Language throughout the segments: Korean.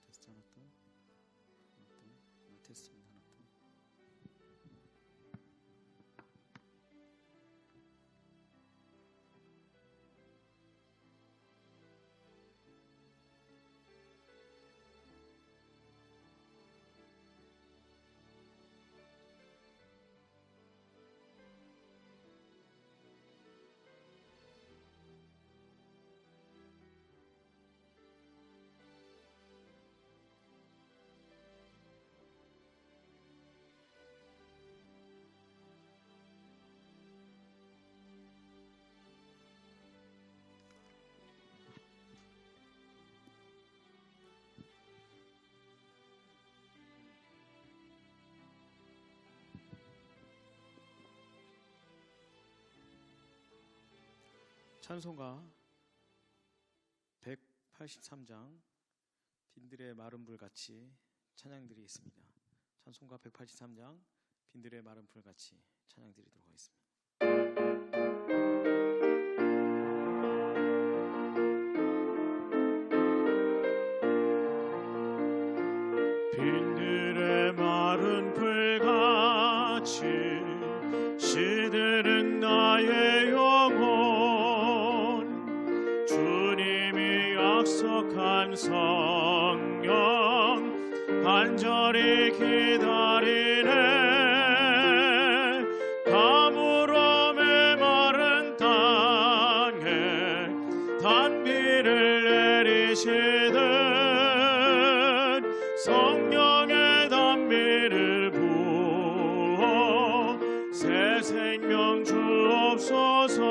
테스트 하나 더, 테스트입니다. 하나 더. 찬송가 183장 빈들의 마른 불같이 찬양드리겠습니다. 찬송가 183장 빈들의 마른 불같이 찬양드리도록 하겠습니다. 빈들의 마른 불같이 시들은 나의 영혼, 주님이 약속한 성령 간절히 기다리네. 가물어 메마른 땅에 단비를 내리시듯 성령의 단비를 부어 새 생명 주옵소서.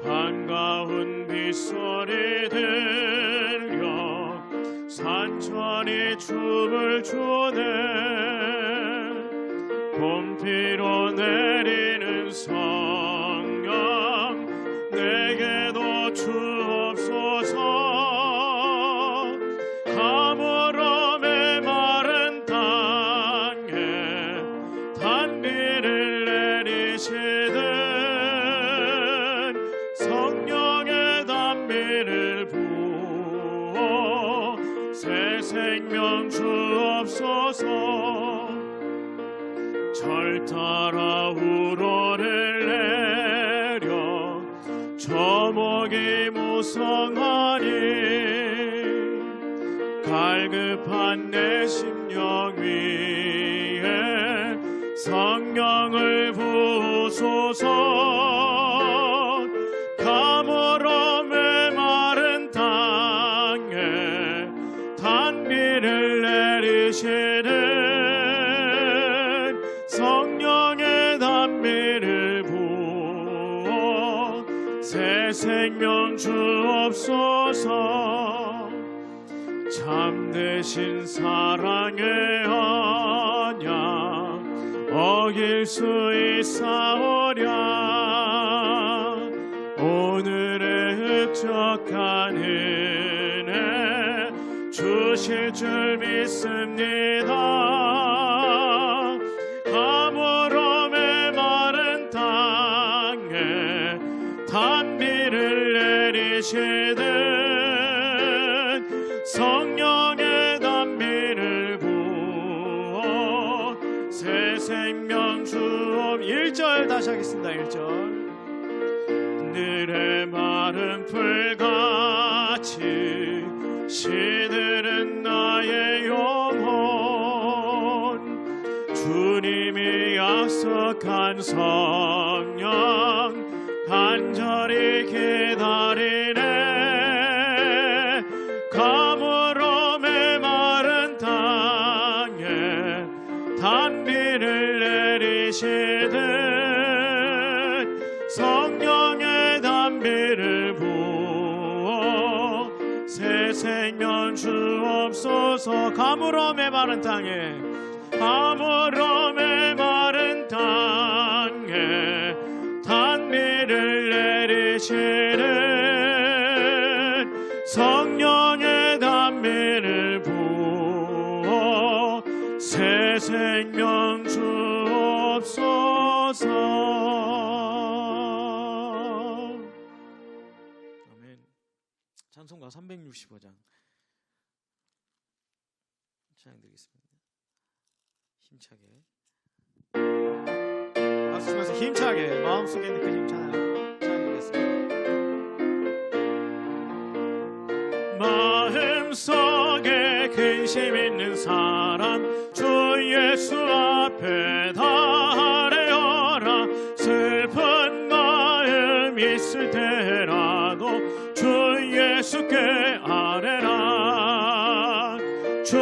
반가운 빗소리 들려 산천이 춤을 추네. 봄비로 내리는 성령 내게도 주옵소서. 가물어 메마른 땅에 단비를 내리시듯 성령의 단비를 부어 새 생명 주옵소서. 절 따라 우러를 내려 저목이 무성하니 갈급한 내 심령 위에 성령을 부으소서. 가물어 메마른 땅에 단비를 내리시는 성령의 단비를 부어 새 생명 주옵소서. 참되신 사랑의 언약 어길 수 있사오랴. 오늘의 흡족한 은혜 주실 줄 믿습니다. 가물어 메마른 땅에 단비를 내리시듯 성령의 단비를 부어 새 생명 주옵. 1절 다시 하겠습니다. 1절. 빈들의 마른 불같이 시들은 나의 영혼, 주님이 약속한 성령 간절히 기다리네. 가물어 메마른 땅에 단비를 내리시듯 성령의 단비를 부어 새 생명 주옵소서. 가물어 메마른 땅에 가물어 메마른 땅에 단비를 내리시는 성령의 단비를 부어 새 생명 주옵소서. 아멘. 찬송가 365장 찬양드리겠습니다. 힘차게 박수 치면서 힘차게 마음속에 있는 그 힘 찬양드리겠습니다. 마음속에 근심 있는 사람 주 예수 앞에 달래어라. 슬픈 마음 있을 때라도 주 예수께 아뢰라. 주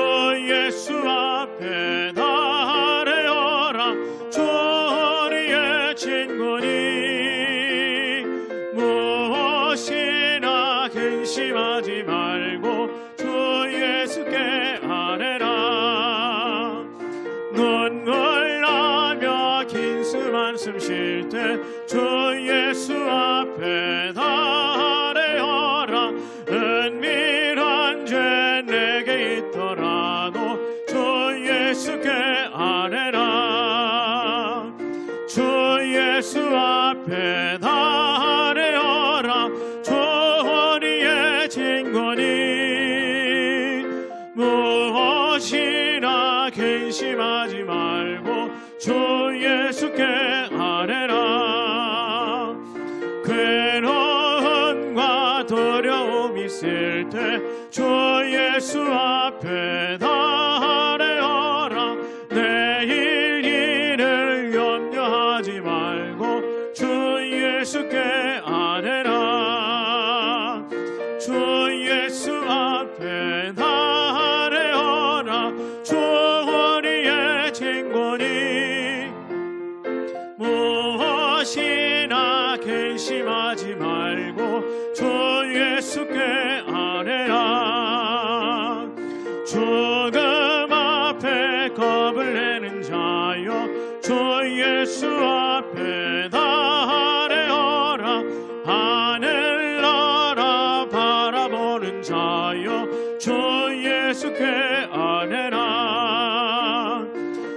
예수 앞에 달래어라. 주 우리의 친구니 무엇이나 근심하지 말고 주 예수께 아뢰라. 눈물 나며 긴숨 한숨 쉴 때 주 예수 앞에 달래어라. 은밀한 죄 내게 있더라도 주 예수께 아뢰라. 주 예수 앞에 달래어라. 주 우리의 친구니 무엇이나 근심하지 말고 주 예수께 아뢰라. 괴로움과 두려움 있을 때 주 예수 앞에 달래어라. 내일 일을 염려하지 말고 주 예수께 아뢰라. 주 예수 앞에 달래어라. 주 우리의 친구니 무엇이나 근심하지 말고 주 예수께 아뢰라. 죽음 앞에 겁을 내는 자여 주 예수 앞에 달래어라. 하늘 나라 바라보는 자여 주 예수께 아뢰라.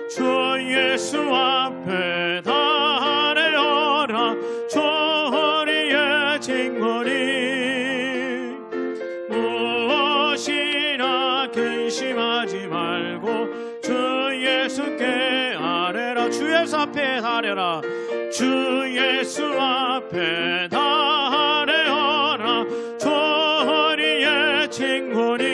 주 예수 앞에 달래어라. 주 우리의 친구니 무엇이나 근심하지 말고 주 예수께 아뢰라. 주 예수 앞에 달래라. 주 예수 앞에 달래어라. 주 우리의 친구니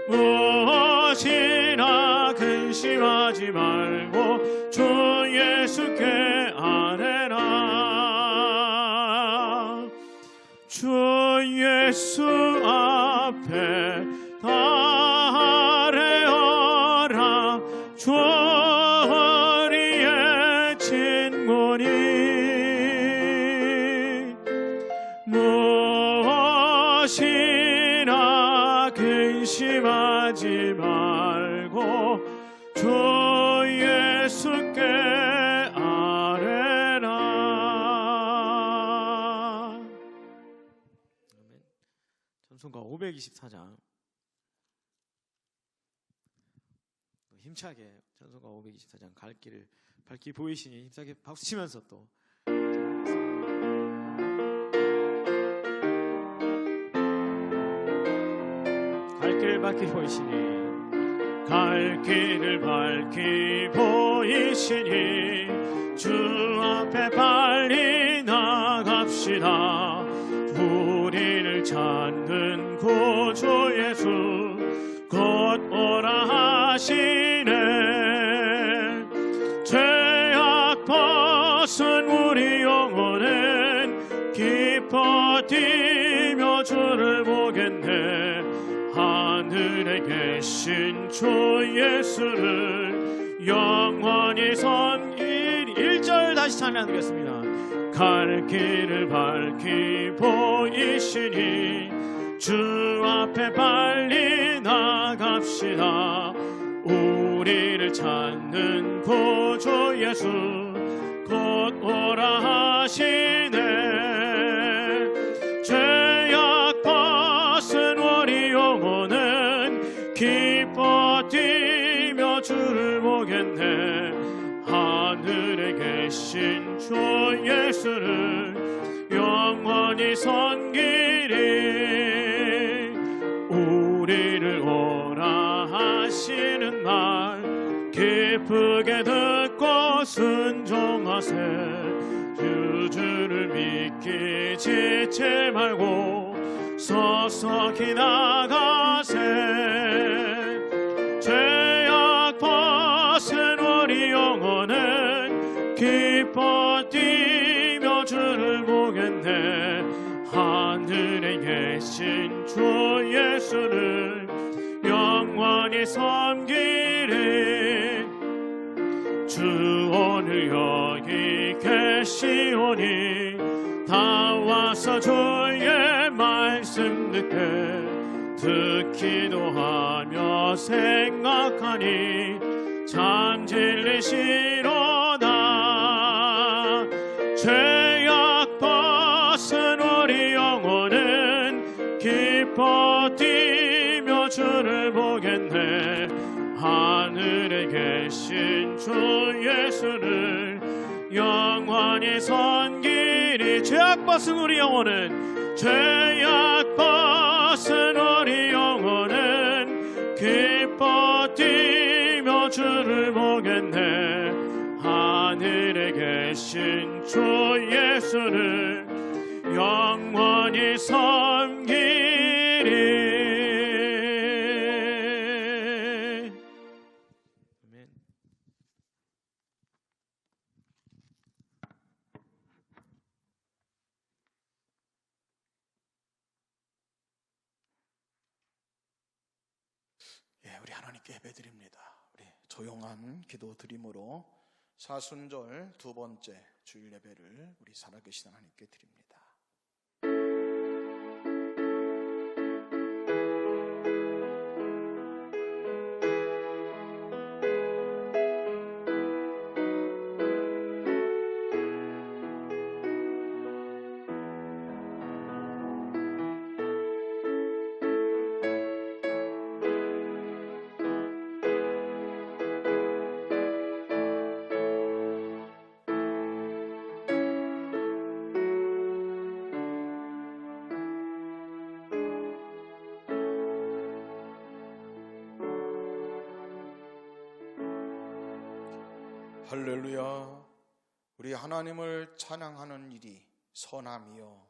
무엇이나 근심하지 말고 주 예수께 아뢰라. 주 예수 앞에 달래어라. 주 우리의 친구니 무엇이나 근심하지 말고 주 예수께 아뢰라. 아멘. 전송가 524장 힘차게 전송가 524장 갈 길을 밝히 보이시니 힘차게 박수 치면서 또 갈 길을 밝히 보이시니 갈 길을 밝히 보이시니 주 앞에 빨리 나갑시다. 우리를 찾는 구주 예수 곧 오라 하시네. 죄악 벗은 우리 영혼은 기뻐 뛰며 주를 보겠네. 하늘에 계신 주 예수를 영원히 섬기리. 1절 다시 찬양하겠습니다. 갈 길을 밝히 보이시니 주 앞에 빨리 나갑시다. 우리를 찾는 구주 예수 곧 오라 하시네. 죄악 벗은 우리 영혼은 기뻐 뛰며 주를 보겠네. 하늘에 계신 주 예수를 영원히 섬기리. 우리를 오라 하시는 말 기쁘게 듣고 순종하세. 주주를 믿기 지치 말고 서서히 나가세. 죄악 벗은 우리 영혼은 기뻐 뛰며 주를 보겠네. 하늘에 계신 주 예수를 영원히 섬기리. 주 오늘 여기 계시오니 다 와서 주의 말씀 듣기도 하며 생각하니 참 진리시로다. 죄악 벗은 우리 영혼은 기뻐 뛰며 주를 보겠네. 하늘에 계신 주 예수를 영원히 섬기리. 죄악 벗은 우리 영혼은 죄악 벗은 우리 영혼은 기뻐 뛰며 주를 보겠네. 하늘에 계신 주 예수를 영원히 섬기리. 아멘. 예, 우리 하나님께 예배드립니다. 우리 조용한 기도 드림으로 사순절 두 번째 주일 예배를 우리 살아계신 하나님께 드립니다. 할렐루야. 우리 하나님을 찬양하는 일이 선함이요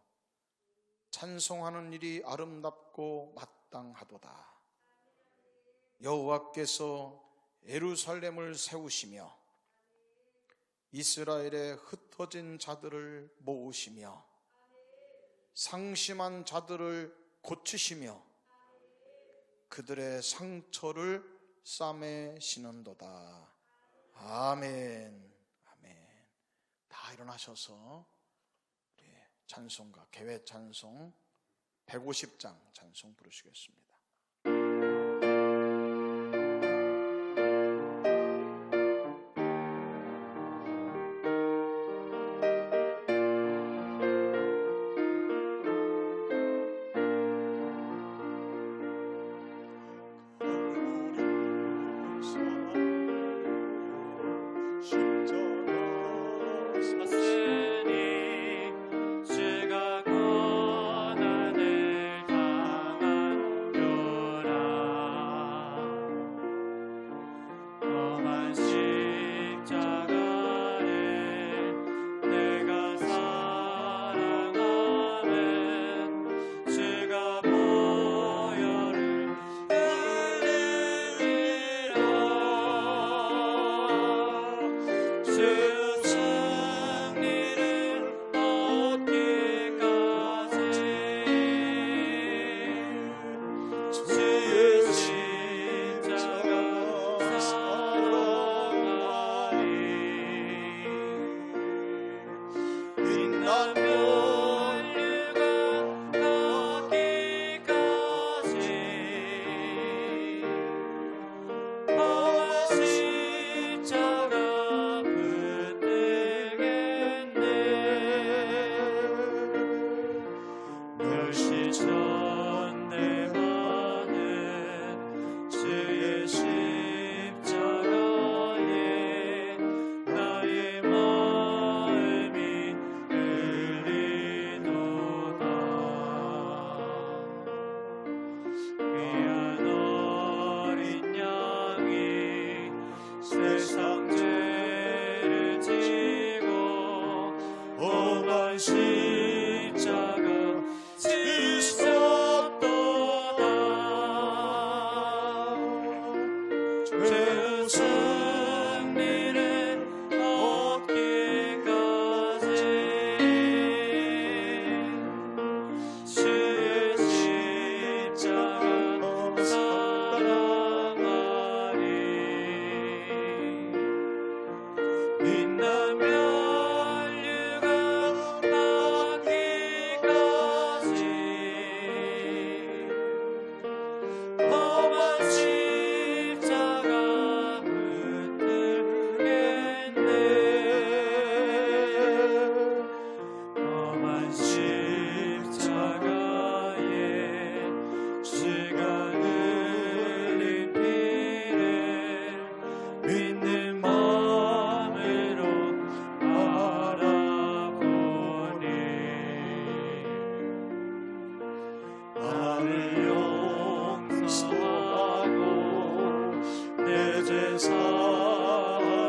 찬송하는 일이 아름답고 마땅하도다. 여호와께서 예루살렘을 세우시며 이스라엘의 흩어진 자들을 모으시며 상심한 자들을 고치시며 그들의 상처를 싸매시는도다. 아멘. 아멘. 다 일어나셔서 우리 찬송가 개회 찬송 150장 찬송 부르시겠습니다. 제가 고난을 당한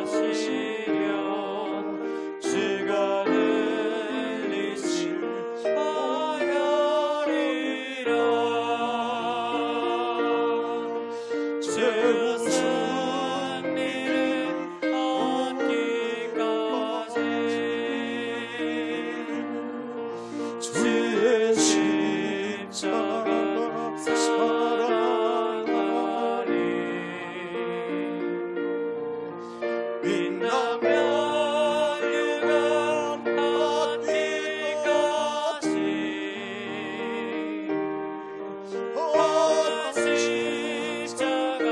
사시려 주가 들리실 하여리라 주 승리를 얻기까지 주의 십자가 사랑하리 빛나며 유감 얻기까지 온 십자가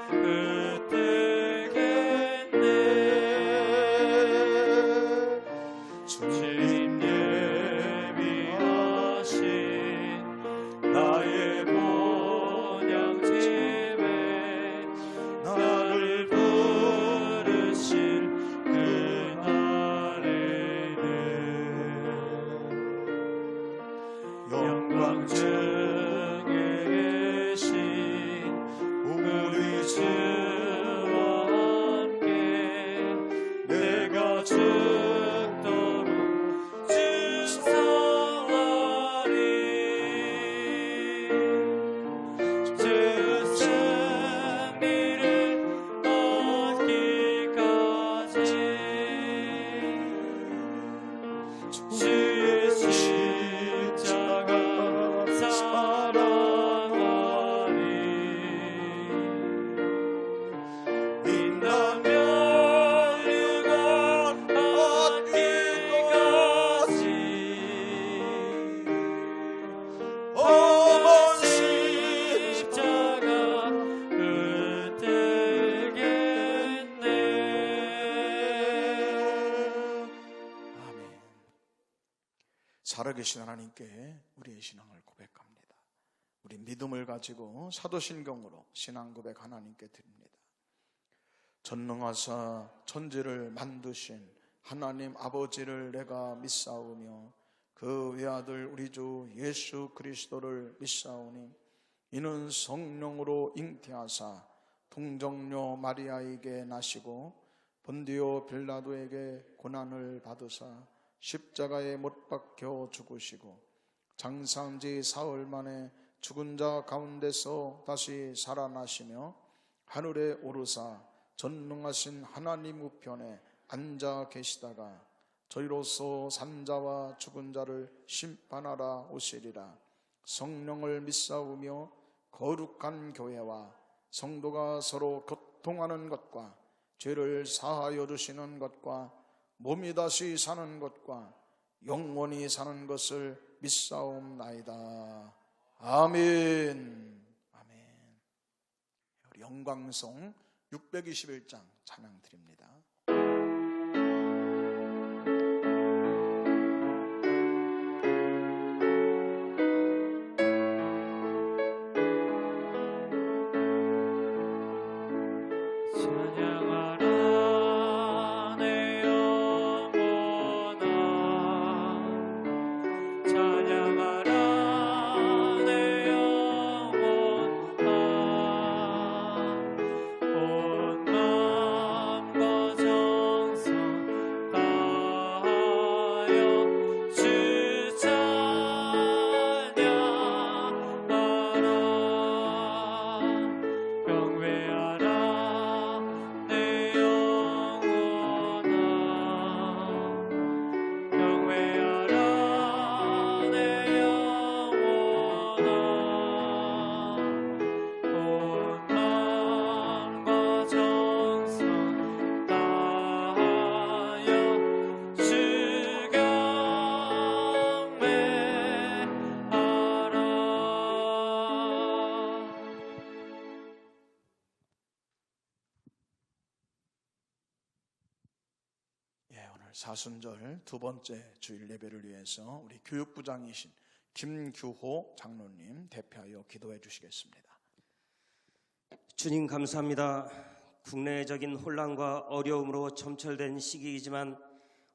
붙들겠네 주님 예비하신 나의 본향집에 나를 부르실 그날에는 영광 중에 계신 우리 주와 함께 내가 죽도록 충성하리 주 승리를 얻기까지 주의 십자가 사랑하리 빛나며 유감 얻기까지 온 십자가 붙들겠네 아멘. 살아계신 하나님께 우리의 신앙을 고백합니다. 우리 믿음을 가지고 사도신경으로 신앙 고백 하나님께 드립니다. 전능하사 천지를 만드신 하나님 아버지를 내가 믿사오며 그 외아들 우리 주 예수 그리스도를 믿사오니 이는 성령으로 잉태하사 동정녀 마리아에게 나시고 본디오 빌라도에게 고난을 받으사 십자가에 못 박혀 죽으시고 장사한 지 사흘 만에 죽은 자 가운데서 다시 살아나시며 하늘에 오르사 전능하신 하나님 우편에 앉아 계시다가 저희로서 산 자와 죽은 자를 심판하라 오시리라. 성령을 믿사오며 거룩한 교회와 성도가 서로 교통하는 것과 죄를 사하여 주시는 것과 몸이 다시 사는 것과 영원히 사는 것을 믿사옵나이다. 아멘. 아멘. 우리 영광송 621장 찬양 드립니다. 찬양하라 내 영혼아 찬양하라 내 영혼아 온 마음과 정성 다하여 주 찬양하라 경배하라 내 영혼아 경배하라 내 영혼아 온 마음과 정성 다하여 주 경배하라. 오늘 사순절 두 번째 주일 예배를 위해서 우리 교육부장이신 김규호 장로님 대표하여 기도해 주시겠습니다. 주님 감사합니다. 국내적인 혼란과 어려움으로 점철된 시기이지만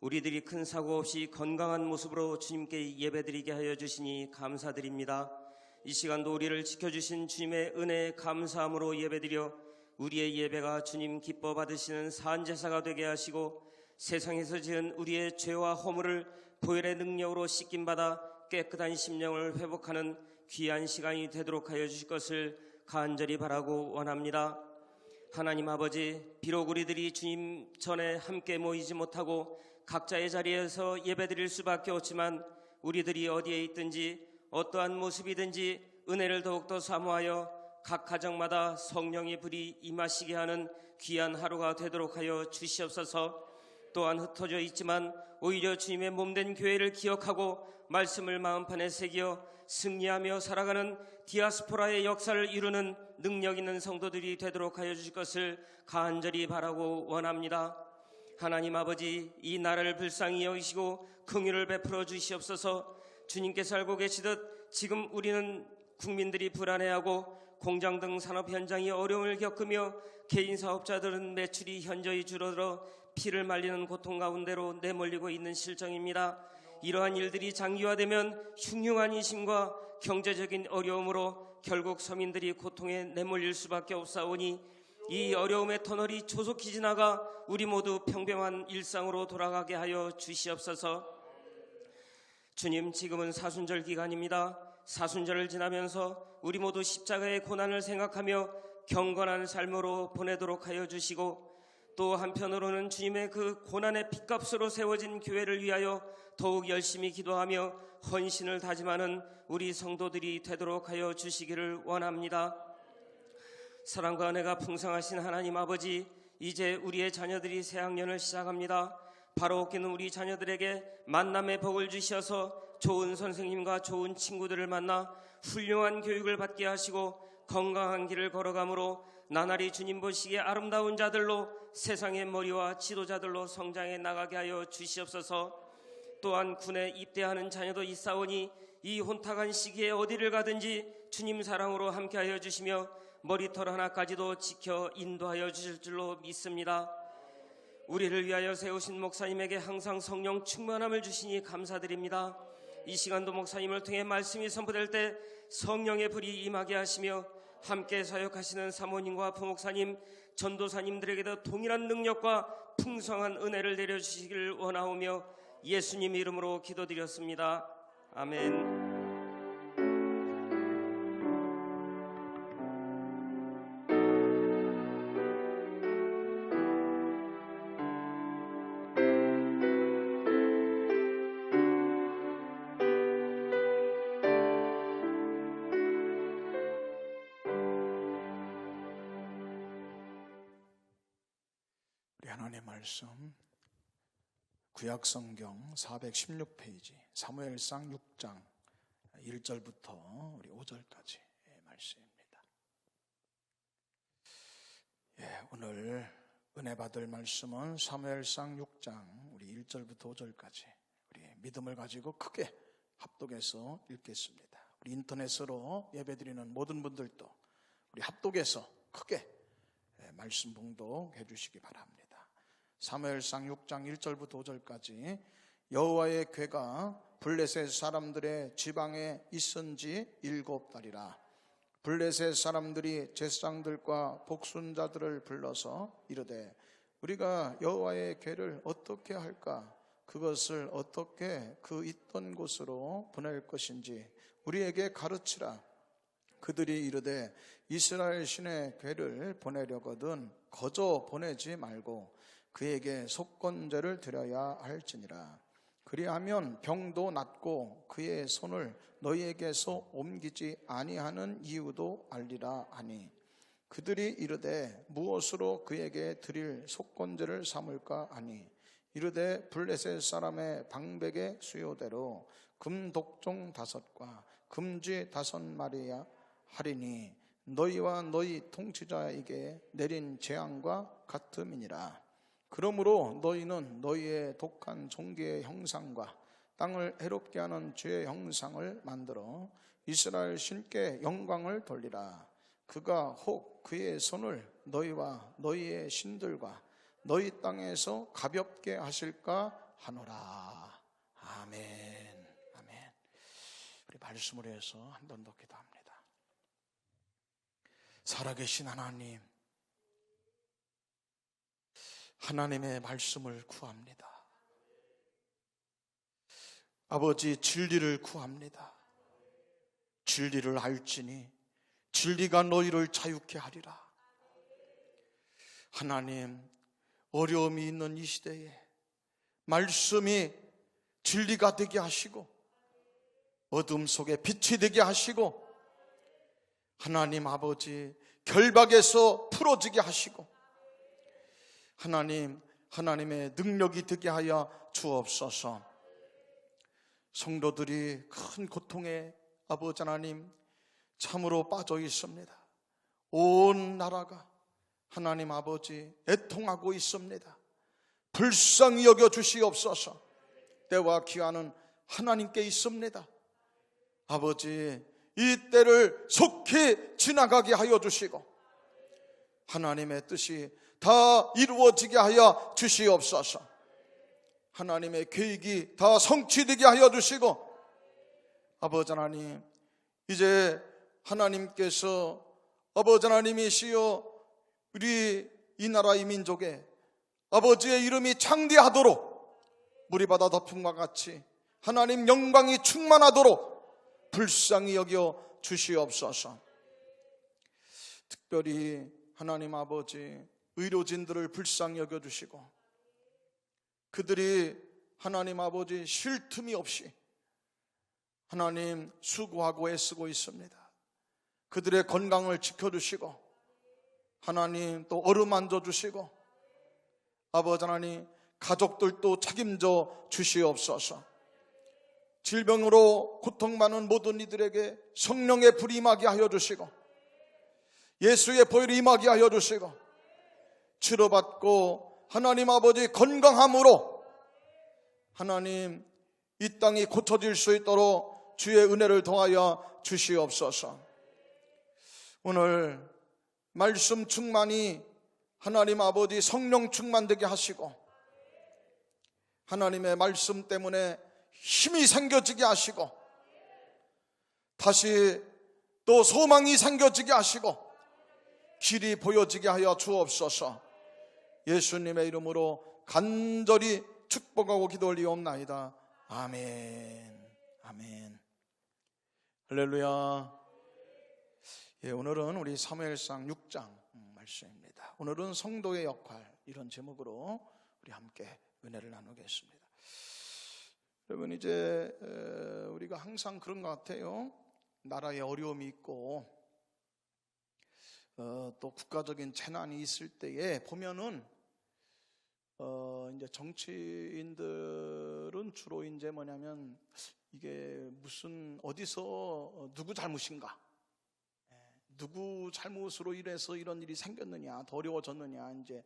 우리들이 큰 사고 없이 건강한 모습으로 주님께 예배드리게 하여 주시니 감사드립니다. 이 시간도 우리를 지켜주신 주님의 은혜에 감사함으로 예배드려 우리의 예배가 주님 기뻐 받으시는 산제사가 되게 하시고 세상에서 지은 우리의 죄와 허물을 보혈의 능력으로 씻김받아 깨끗한 심령을 회복하는 귀한 시간이 되도록 하여 주실 것을 간절히 바라고 원합니다. 하나님 아버지, 비록 우리들이 주님 전에 함께 모이지 못하고 각자의 자리에서 예배드릴 수밖에 없지만 우리들이 어디에 있든지 어떠한 모습이든지 은혜를 더욱더 사모하여 각 가정마다 성령의 불이 임하시게 하는 귀한 하루가 되도록 하여 주시옵소서. 또한 흩어져 있지만 오히려 주님의 몸된 교회를 기억하고 말씀을 마음판에 새겨 승리하며 살아가는 디아스포라의 역사를 이루는 능력 있는 성도들이 되도록 하여 주실 것을 간절히 바라고 원합니다. 하나님 아버지, 이 나라를 불쌍히 여기시고 긍휼을 베풀어 주시옵소서. 주님께서 알고 계시듯 지금 우리는 국민들이 불안해하고 공장 등 산업 현장이 어려움을 겪으며 개인 사업자들은 매출이 현저히 줄어들어 피를 말리는 고통 가운데로 내몰리고 있는 실정입니다. 이러한 일들이 장기화되면 흉흉한 이심과 경제적인 어려움으로 결국 서민들이 고통에 내몰릴 수밖에 없사오니 이 어려움의 터널이 조속히 지나가 우리 모두 평범한 일상으로 돌아가게 하여 주시옵소서. 주님, 지금은 사순절 기간입니다. 사순절을 지나면서 우리 모두 십자가의 고난을 생각하며 경건한 삶으로 보내도록 하여 주시고 또 한편으로는 주님의 그 고난의 핏값으로 세워진 교회를 위하여 더욱 열심히 기도하며 헌신을 다짐하는 우리 성도들이 되도록 하여 주시기를 원합니다. 사랑과 은혜가 풍성하신 하나님 아버지, 이제 우리의 자녀들이 새 학년을 시작합니다. 바로 웃기는 우리 자녀들에게 만남의 복을 주셔서 좋은 선생님과 좋은 친구들을 만나 훌륭한 교육을 받게 하시고 건강한 길을 걸어가므로 나날이 주님 보시기에 아름다운 자들로 세상의 머리와 지도자들로 성장해 나가게 하여 주시옵소서. 또한 군에 입대하는 자녀도 있사오니 이 혼탁한 시기에 어디를 가든지 주님 사랑으로 함께하여 주시며 머리털 하나까지도 지켜 인도하여 주실 줄로 믿습니다. 우리를 위하여 세우신 목사님에게 항상 성령 충만함을 주시니 감사드립니다. 이 시간도 목사님을 통해 말씀이 선포될 때 성령의 불이 임하게 하시며 함께 사역하시는 사모님과 부목사님, 전도사님들에게도 동일한 능력과 풍성한 은혜를 내려주시기를 원하오며 예수님 이름으로 기도드렸습니다. 아멘. 우리 하나님의 말씀 구약성경 416페이지 사무엘상 6장 1절부터 우리 5절까지의 말씀입니다. 오늘 은혜 받을 말씀은 사무엘상 6장 우리 1절부터 5절까지 우리 믿음을 가지고 크게 합독해서 읽겠습니다. 우리 인터넷으로 예배드리는 모든 분들도 우리 합독해서 크게 말씀 봉독해 주시기 바랍니다. 사무엘상 6장 1절부터 5절까지 여호와의 궤가 블레셋 사람들의 지방에 있은 지 7달이라. 블레셋 사람들이 제사장들과 복순자들을 불러서 이르되 우리가 여호와의 궤를 어떻게 할까? 그것을 어떻게 그 있던 곳으로 보낼 것인지 우리에게 가르치라. 그들이 이르되 이스라엘 신의 궤를 보내려거든 거저 보내지 말고 그에게 속건제를 드려야 할지니라. 그리하면 병도 낫고 그의 손을 너희에게서 옮기지 아니하는 이유도 알리라 하니 그들이 이르되 무엇으로 그에게 드릴 속건제를 삼을까 하니 이르되 블레셋 사람의 방백의 수요대로 금독종 5과 금쥐 5마리야 하리니 너희와 너희 통치자에게 내린 재앙과 같음이니라. 그러므로 너희는 너희의 독한 종기의 형상과 땅을 해롭게 하는 죄의 형상을 만들어 이스라엘 신께 영광을 돌리라. 그가 혹 그의 손을 너희와 너희의 신들과 너희 땅에서 가볍게 하실까 하노라. 아멘. 아멘. 우리 말씀을 해서 한 번 더 기도합니다. 살아계신 하나님, 하나님의 말씀을 구합니다. 아버지, 진리를 구합니다. 진리를 알지니 진리가 너희를 자유케 하리라. 하나님, 어려움이 있는 이 시대에 말씀이 진리가 되게 하시고 어둠 속에 빛이 되게 하시고 하나님 아버지, 결박에서 풀어지게 하시고 하나님, 하나님의 능력이 되게 하여 주옵소서. 성도들이 큰 고통에 아버지 하나님 참으로 빠져 있습니다. 온 나라가 하나님 아버지 애통하고 있습니다. 불쌍히 여겨 주시옵소서. 때와 기한은 하나님께 있습니다. 아버지, 이 때를 속히 지나가게 하여 주시고 하나님의 뜻이 다 이루어지게 하여 주시옵소서. 하나님의 계획이 다 성취되게 하여 주시고 아버지 하나님, 이제 하나님께서 아버지 하나님이시여 우리 이 나라 이 민족에 아버지의 이름이 창대하도록 무리바다 덮음과 같이 하나님 영광이 충만하도록 불쌍히 여겨 주시옵소서. 특별히 하나님 아버지, 의료진들을 불쌍히 여겨 주시고 그들이 하나님 아버지 쉴 틈이 없이 하나님 수고하고 애쓰고 있습니다. 그들의 건강을 지켜주시고 하나님 또 어루만져 주시고 아버지 하나님 가족들도 책임져 주시옵소서. 질병으로 고통받는 모든 이들에게 성령의 불이 임하게 하여 주시고 예수의 보혈이 임하게 하여 주시고 치료받고 하나님 아버지 건강함으로 하나님 이 땅이 고쳐질 수 있도록 주의 은혜를 더하여 주시옵소서. 오늘 말씀 충만이 하나님 아버지 성령 충만되게 하시고 하나님의 말씀 때문에 힘이 생겨지게 하시고 다시 또 소망이 생겨지게 하시고 길이 보여지게 하여 주옵소서. 예수님의 이름으로 간절히 축복하고 기도 올리옵나이다. 아멘. 아멘. 할렐루야. 예, 오늘은 우리 사무엘상 6장 말씀입니다. 오늘은 성도의 역할, 이런 제목으로 우리 함께 은혜를 나누겠습니다. 여러분, 이제 우리가 항상 그런 것 같아요. 나라에 어려움이 있고 또 국가적인 재난이 있을 때에 보면은 이제 정치인들은 주로 이제 뭐냐면 이게 무슨 어디서 누구 잘못인가, 누구 잘못으로 이래서 이런 일이 생겼느냐, 더 어려워졌느냐, 이제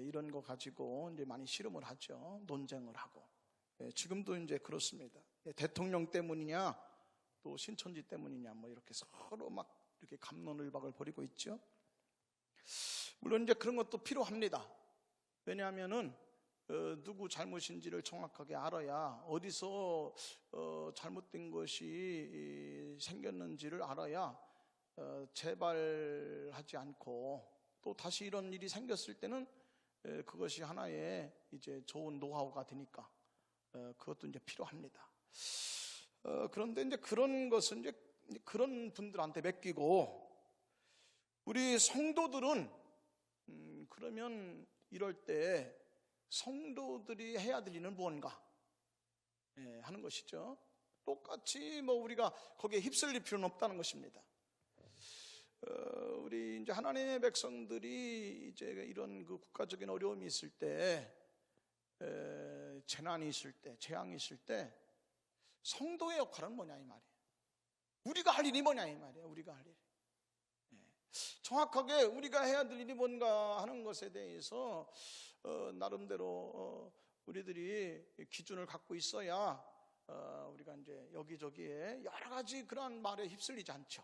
이런 거 가지고 이제 많이 씨름을 하죠. 논쟁을 하고. 지금도 이제 그렇습니다. 대통령 때문이냐, 또 신천지 때문이냐, 뭐 이렇게 서로 막 이렇게 갑론을박을 벌이고 있죠. 물론 이제 그런 것도 필요합니다. 왜냐하면은 누구 잘못인지를 정확하게 알아야, 어디서 잘못된 것이 생겼는지를 알아야 재발하지 않고 또 다시 이런 일이 생겼을 때는 그것이 하나의 이제 좋은 노하우가 되니까 그것도 이제 필요합니다. 그런데 이제 그런 것은 이제 그런 분들한테 맡기고 우리 성도들은 그러면 이럴 때 성도들이 해야 될 일은 무언가 하는 것이죠. 똑같이 뭐 우리가 거기에 휩쓸릴 필요는 없다는 것입니다. 우리 이제 하나님의 백성들이 이제 이런 그 국가적인 어려움이 있을 때, 재난이 있을 때, 재앙이 있을 때 성도의 역할은 뭐냐 이 말이에요. 우리가 할 일이 뭐냐 이 말이에요. 우리가 할 일. 정확하게 우리가 해야 될 일이 뭔가 하는 것에 대해서 나름대로 우리들이 기준을 갖고 있어야 우리가 이제 여기저기에 여러 가지 그러한 말에 휩쓸리지 않죠.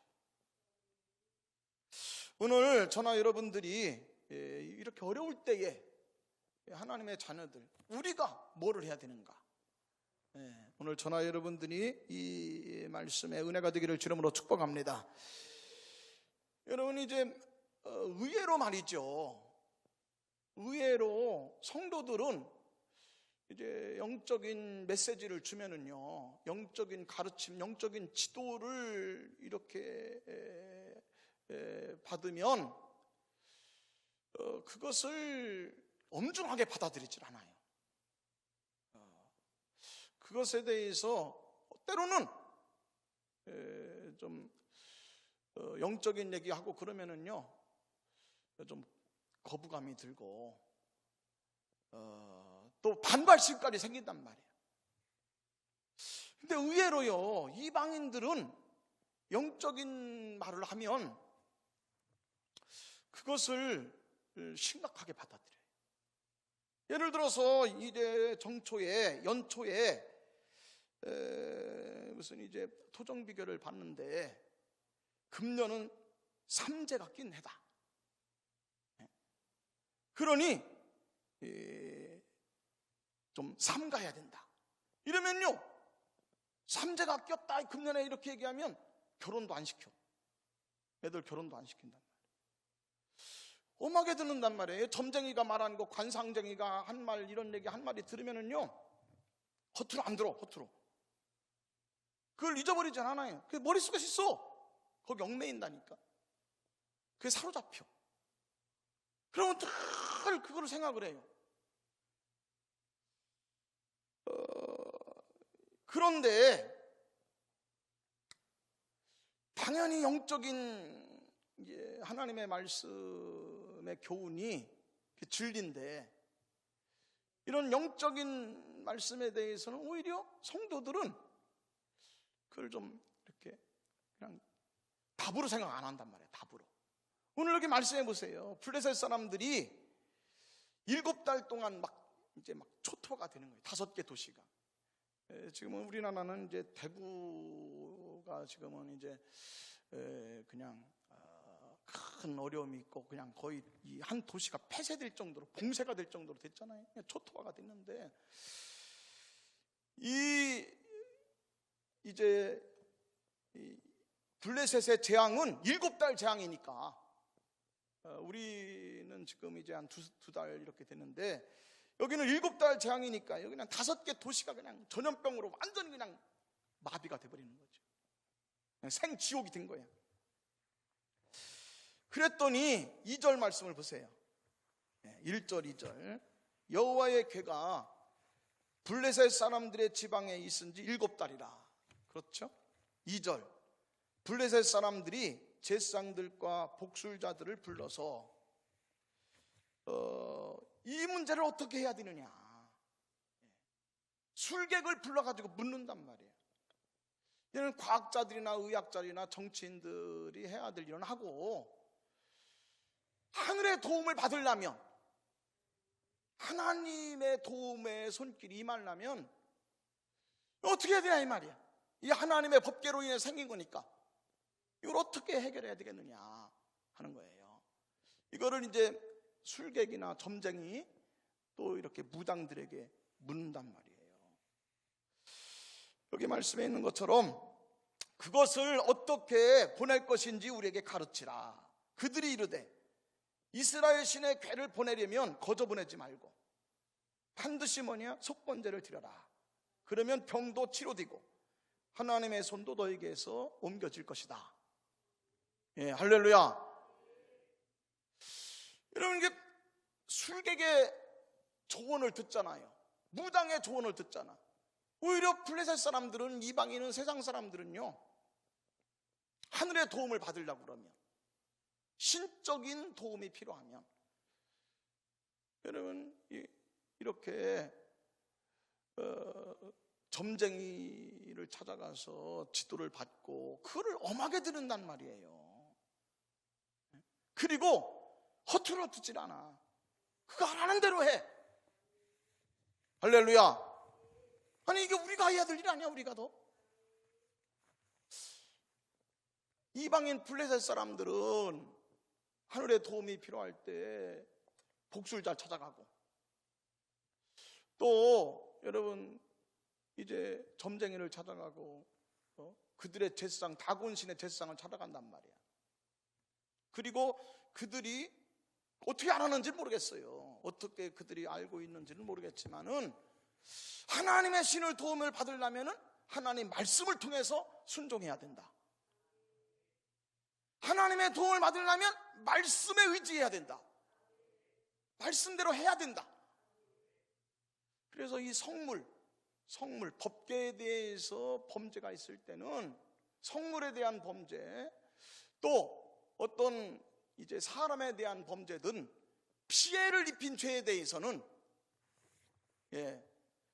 오늘 저나 여러분들이 이렇게 어려울 때에 하나님의 자녀들, 우리가 뭐를 해야 되는가? 오늘 저나 여러분들이 이 말씀에 은혜가 되기를 주름으로 축복합니다. 여러분, 이제 의외로 말이죠. 의외로 성도들은 이제 영적인 메시지를 주면은요, 영적인 가르침, 영적인 지도를 이렇게 받으면 그것을 엄중하게 받아들이질 않아요. 그것에 대해서 때로는 좀 영적인 얘기하고 그러면은요, 좀 거부감이 들고 또 반발심까지 생긴단 말이에요. 근데 의외로요, 이방인들은 영적인 말을 하면 그것을 심각하게 받아들여요. 예를 들어서 이래 정초에 연초에 무슨 이제 토정 비결을 봤는데 금년은 삼재가 낀 해다. 그러니 좀 삼가해야 된다. 이러면요, 삼재가 꼈다 금년에 이렇게 얘기하면 결혼도 안 시켜. 애들 결혼도 안 시킨단 말이에요. 엄하게 듣는단 말이에요. 점쟁이가 말한 거, 관상쟁이가 한 말, 이런 얘기 한 마디 들으면은요, 허투루 안 들어. 허투루 그걸 잊어버리진 않아요. 그 머릿속에 있어. 거기 얽매인다니까. 그게 사로잡혀. 그러면 늘 그거를 생각을 해요. 그런데 당연히 영적인 이제 하나님의 말씀의 교훈이 진리인데, 이런 영적인 말씀에 대해서는 오히려 성도들은 그걸 좀 이렇게 그냥 답으로 생각 안 한단 말이에요. 답으로. 오늘 여기 말씀해 보세요. 블레셋 사람들이 7달 동안 이제 초토화가 되는 거예요. 5개 도시가. 지금은 우리나라는 이제 대구가 지금은 이제 그냥 큰 어려움이 있고 그냥 거의 이 한 도시가 폐쇄될 정도로, 봉쇄가 될 정도로 됐잖아요. 그냥 초토화가 됐는데, 이제 블레셋의 재앙은 7달 재앙이니까, 우리는 지금 이제 한 두 달 이렇게 됐는데, 여기는 7달 재앙이니까 여기 그냥 5개 도시가 그냥 전염병으로 완전히 그냥 마비가 돼버리는 거죠. 그냥 생지옥이 된 거야. 그랬더니 2절 말씀을 보세요. 1절 2절. 여호와의 궤가 블레셋 사람들의 지방에 있은 지 7달이라. 그렇죠? 2절. 블레셋 사람들이 제사장들과 복술자들을 불러서 이 문제를 어떻게 해야 되느냐, 술객을 불러가지고 묻는단 말이에요. 이는 과학자들이나 의학자들이나 정치인들이 해야 될 일은 하고, 하늘의 도움을 받으려면, 하나님의 도움의 손길이 임하려면 어떻게 해야 되냐 이 말이야. 이 하나님의 법궤로 인해 생긴 거니까 이걸 어떻게 해결해야 되겠느냐 하는 거예요. 이거를 이제 술객이나 점쟁이 또 이렇게 무당들에게 묻는단 말이에요. 여기 말씀에 있는 것처럼 그것을 어떻게 보낼 것인지 우리에게 가르치라. 그들이 이르되 이스라엘 신의 궤를 보내려면 거저 보내지 말고 반드시 뭐냐, 속번제를 드려라. 그러면 병도 치료되고 하나님의 손도 너에게서 옮겨질 것이다. 예, 할렐루야. 여러분, 이게 술객의 조언을 듣잖아요. 무당의 조언을 듣잖아. 오히려 블레셋 사람들은, 이방인은, 세상 사람들은요, 하늘의 도움을 받으려고 그러면, 신적인 도움이 필요하면, 여러분 이렇게 점쟁이를 찾아가서 지도를 받고 그를 엄하게 들은단 말이에요. 그리고 허투루 듣질 않아. 그거 하라는 대로 해. 할렐루야. 아니, 이게 우리가 해야 될 일 아니야? 우리가 더 이방인 블레셋 사람들은 하늘의 도움이 필요할 때 복술자 찾아가고, 또 여러분 이제 점쟁이를 찾아가고 그들의 제사장, 다곤신의 제사장을 찾아간단 말이야. 그리고 그들이 어떻게 안 하는지 모르겠어요. 어떻게 그들이 알고 있는지는 모르겠지만은 하나님의 신을 도움을 받으려면은 하나님 말씀을 통해서 순종해야 된다. 하나님의 도움을 받으려면 말씀에 의지해야 된다. 말씀대로 해야 된다. 그래서 이 성물, 법계에 대해서 범죄가 있을 때는 성물에 대한 범죄, 또 어떤 이제 사람에 대한 범죄든 피해를 입힌 죄에 대해서는,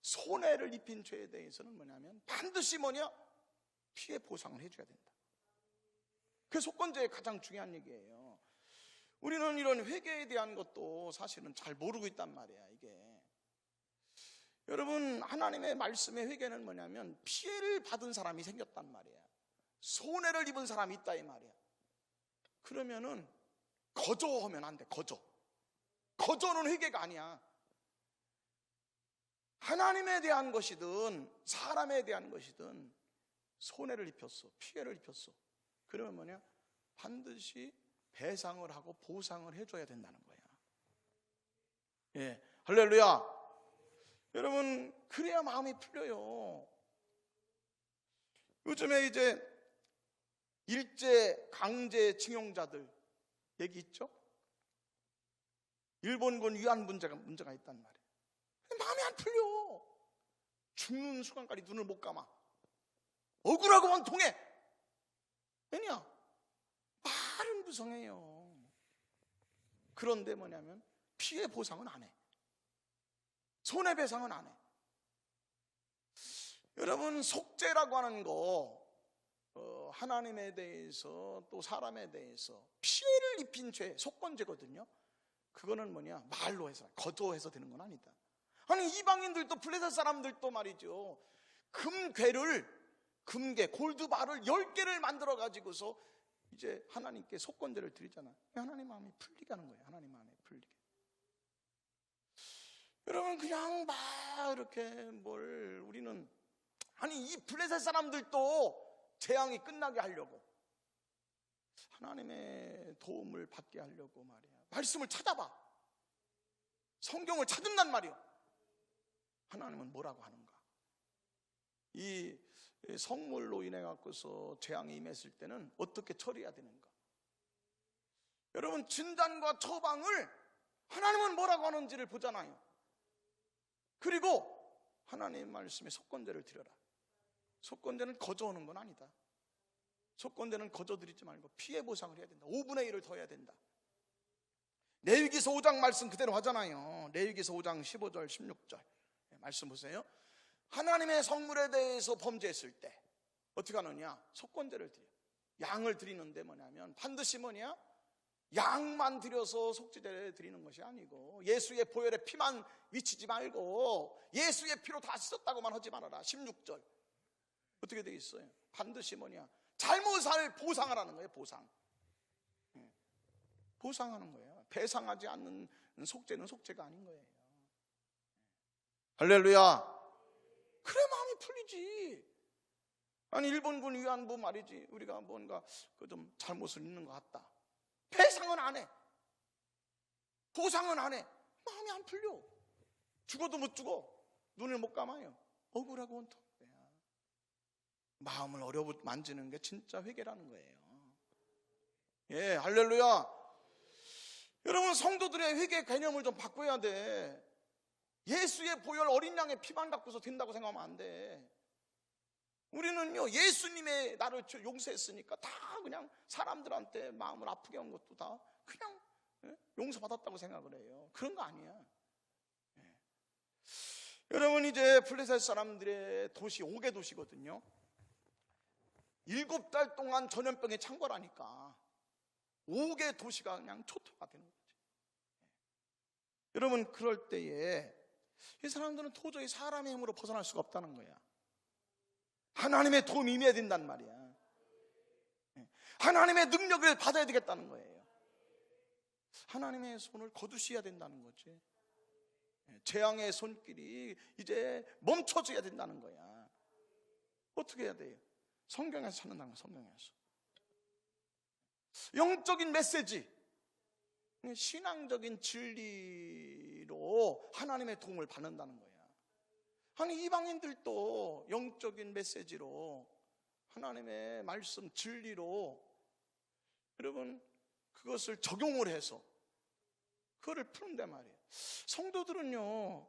손해를 입힌 죄에 대해서는 뭐냐면 반드시 피해 보상을 해줘야 된다. 그게 속건제의 가장 중요한 얘기예요. 우리는 이런 회개에 대한 것도 사실은 잘 모르고 있단 말이야. 이게 여러분, 하나님의 말씀의 회개는 뭐냐면 피해를 받은 사람이 생겼단 말이야. 손해를 입은 사람이 있다 이 말이야. 그러면은 거저하면 안 돼. 거저는 회개가 아니야. 하나님에 대한 것이든 사람에 대한 것이든 손해를 입혔어, 피해를 입혔어. 그러면 반드시 배상을 하고 보상을 해줘야 된다는 거야. 할렐루야. 여러분, 그래야 마음이 풀려요. 요즘에 이제 일제 강제 징용자들 얘기 있죠? 일본군 위안 문제가 있단 말이에요. 마음이 안 풀려. 죽는 순간까지 눈을 못 감아. 억울하고 원통해. 왜냐? 말은 무성해요. 그런데 뭐냐면 피해 보상은 안 해. 손해배상은 안 해. 여러분, 속죄라고 하는 거, 하나님에 대해서 또 사람에 대해서 피해를 입힌 죄, 속건죄거든요. 그거는 말로 해서, 거저해서 되는 건 아니다. 아니, 이방인들도 블레셋 사람들도 말이죠, 금괴, 골드바를 10개를 만들어 가지고서 이제 하나님께 속건제를 드리잖아. 하나님 마음이 풀리게 하는 거예요. 하나님 마음이 풀리게. 여러분, 그냥 막 이렇게 우리는, 아니, 이 블레셋 사람들도 재앙이 끝나게 하려고, 하나님의 도움을 받게 하려고 말이야, 말씀을 찾아봐. 성경을 찾는단 말이야. 하나님은 뭐라고 하는가? 이 성물로 인해 갖고서 재앙이 임했을 때는 어떻게 처리해야 되는가? 여러분, 진단과 처방을 하나님은 뭐라고 하는지를 보잖아요. 그리고 하나님 말씀에 속건제를 드려라. 속건제는 거저오는 건 아니다. 속건제는 거저드리지 말고 피해 보상을 해야 된다. 5분의 1을 더 해야 된다. 레위기서 5장 말씀 그대로 하잖아요. 레위기서 5장 15절 16절 말씀 보세요. 하나님의 성물에 대해서 범죄했을 때 어떻게 하느냐? 속건제를 드려. 양을 드리는데 뭐냐면 반드시 양만 드려서 속죄제를 드리는 것이 아니고, 예수의 보혈에 피만 미치지 말고 예수의 피로 다 씻었다고만 하지 말아라. 16절 어떻게 되어 있어요? 반드시 잘못을 보상하라는 거예요. 보상하는 거예요. 배상하지 않는 속죄는 속죄가 아닌 거예요. 할렐루야. 그래 마음이 풀리지. 아니, 일본군 위안부 말이지, 우리가 뭔가 좀 잘못을 있는 것 같다. 배상은 안 해. 보상은 안 해. 마음이 안 풀려. 죽어도 못 죽어. 눈을 못 감아요. 억울하고 원통. 마음을 어려워 만지는 게 진짜 회개라는 거예요. 할렐루야. 여러분, 성도들의 회개 개념을 좀 바꿔야 돼. 예수의 보혈 어린 양의 피만 갖고서 된다고 생각하면 안 돼. 우리는요, 예수님의 나를 용서했으니까 다 그냥 사람들한테 마음을 아프게 한 것도 다 그냥 용서받았다고 생각을 해요. 그런 거 아니야. 여러분, 이제 블레셋 사람들의 도시 5개 도시거든요. 7달 동안 전염병에 창궐하니까 5개 도시가 그냥 초토화 되는 거지. 여러분, 그럴 때에 이 사람들은 도저히 사람의 힘으로 벗어날 수가 없다는 거야. 하나님의 도움이 임해야 된단 말이야. 하나님의 능력을 받아야 되겠다는 거예요. 하나님의 손을 거두셔야 된다는 거지. 재앙의 손길이 이제 멈춰져야 된다는 거야. 어떻게 해야 돼요? 성경에서 찾는다는 거야. 성경에서 영적인 메시지, 신앙적인 진리로 하나님의 도움을 받는다는 거야. 아니, 이방인들도 영적인 메시지로 하나님의 말씀 진리로 여러분 그것을 적용을 해서 그거를 푸는데 말이에요. 성도들은요,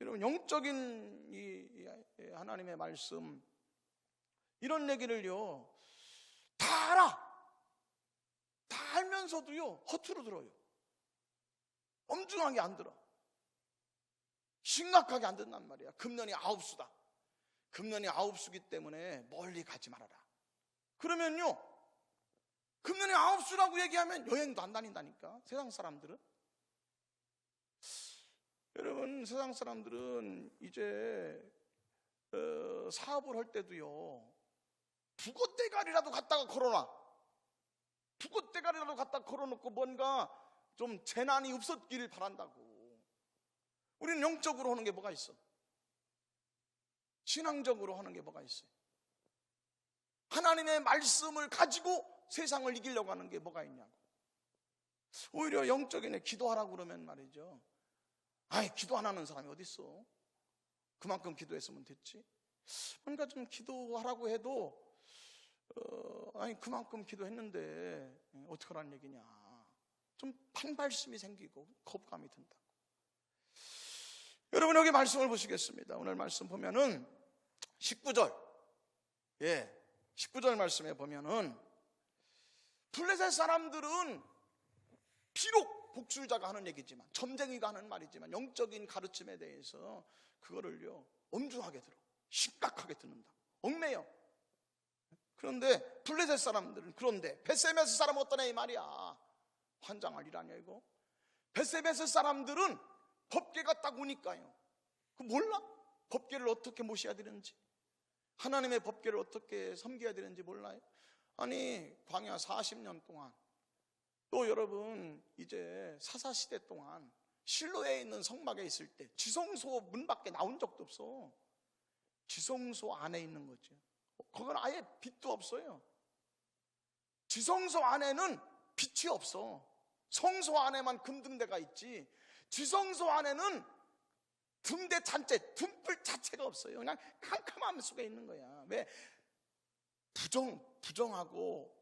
여러분 영적인 이 하나님의 말씀 이런 얘기를요 다 알아. 다 알면서도요 허투루 들어요. 엄중하게 안 들어. 심각하게 안 듣는단 말이야. 금년이 9수다. 금년이 9수기 때문에 멀리 가지 말아라. 그러면요 금년이 9수라고 얘기하면 여행도 안 다닌다니까. 세상 사람들은. 여러분 세상 사람들은 이제 사업을 할 때도요 북어대가리라도 갖다가 걸어놔. 북어대가리라도 갖다 걸어놓고 뭔가 좀 재난이 없었기를 바란다고. 우리는 영적으로 하는 게 뭐가 있어? 신앙적으로 하는 게 뭐가 있어요? 하나님의 말씀을 가지고 세상을 이기려고 하는 게 뭐가 있냐고. 오히려 영적인 애 기도하라고 그러면 말이죠, 아이 기도 안 하는 사람이 어디 있어? 그만큼 기도했으면 됐지. 뭔가 좀 기도하라고 해도 아니 그만큼 기도했는데 어떡하라는 얘기냐. 좀 반발심이 생기고 거부감이 든다. 여러분 여기 말씀을 보시겠습니다. 오늘 말씀 보면은 19절 19절 말씀에 보면은 블레셋 사람들은 비록 복술자가 하는 얘기지만, 점쟁이가 하는 말이지만 영적인 가르침에 대해서 그거를요 엄중하게 들어, 심각하게 듣는다, 얽매여. 그런데 블레셋 사람들은, 그런데 벳세메스 사람 어떠냐 이 말이야. 환장할 일 아니야 이거. 벳세메스 사람들은 법궤가 딱 오니까요, 그 몰라? 법궤를 어떻게 모셔야 되는지, 하나님의 법궤를 어떻게 섬겨야 되는지 몰라요? 아니 광야 40년 동안, 또 여러분 이제 사사시대 동안 실로에 있는 성막에 있을 때 지성소 문 밖에 나온 적도 없어. 지성소 안에 있는 거죠. 그건 아예 빛도 없어요. 지성소 안에는 빛이 없어. 성소 안에만 금등대가 있지, 지성소 안에는 등대 잔재, 등불 자체가 없어요. 그냥 캄캄함 속에 있는 거야. 왜? 부정하고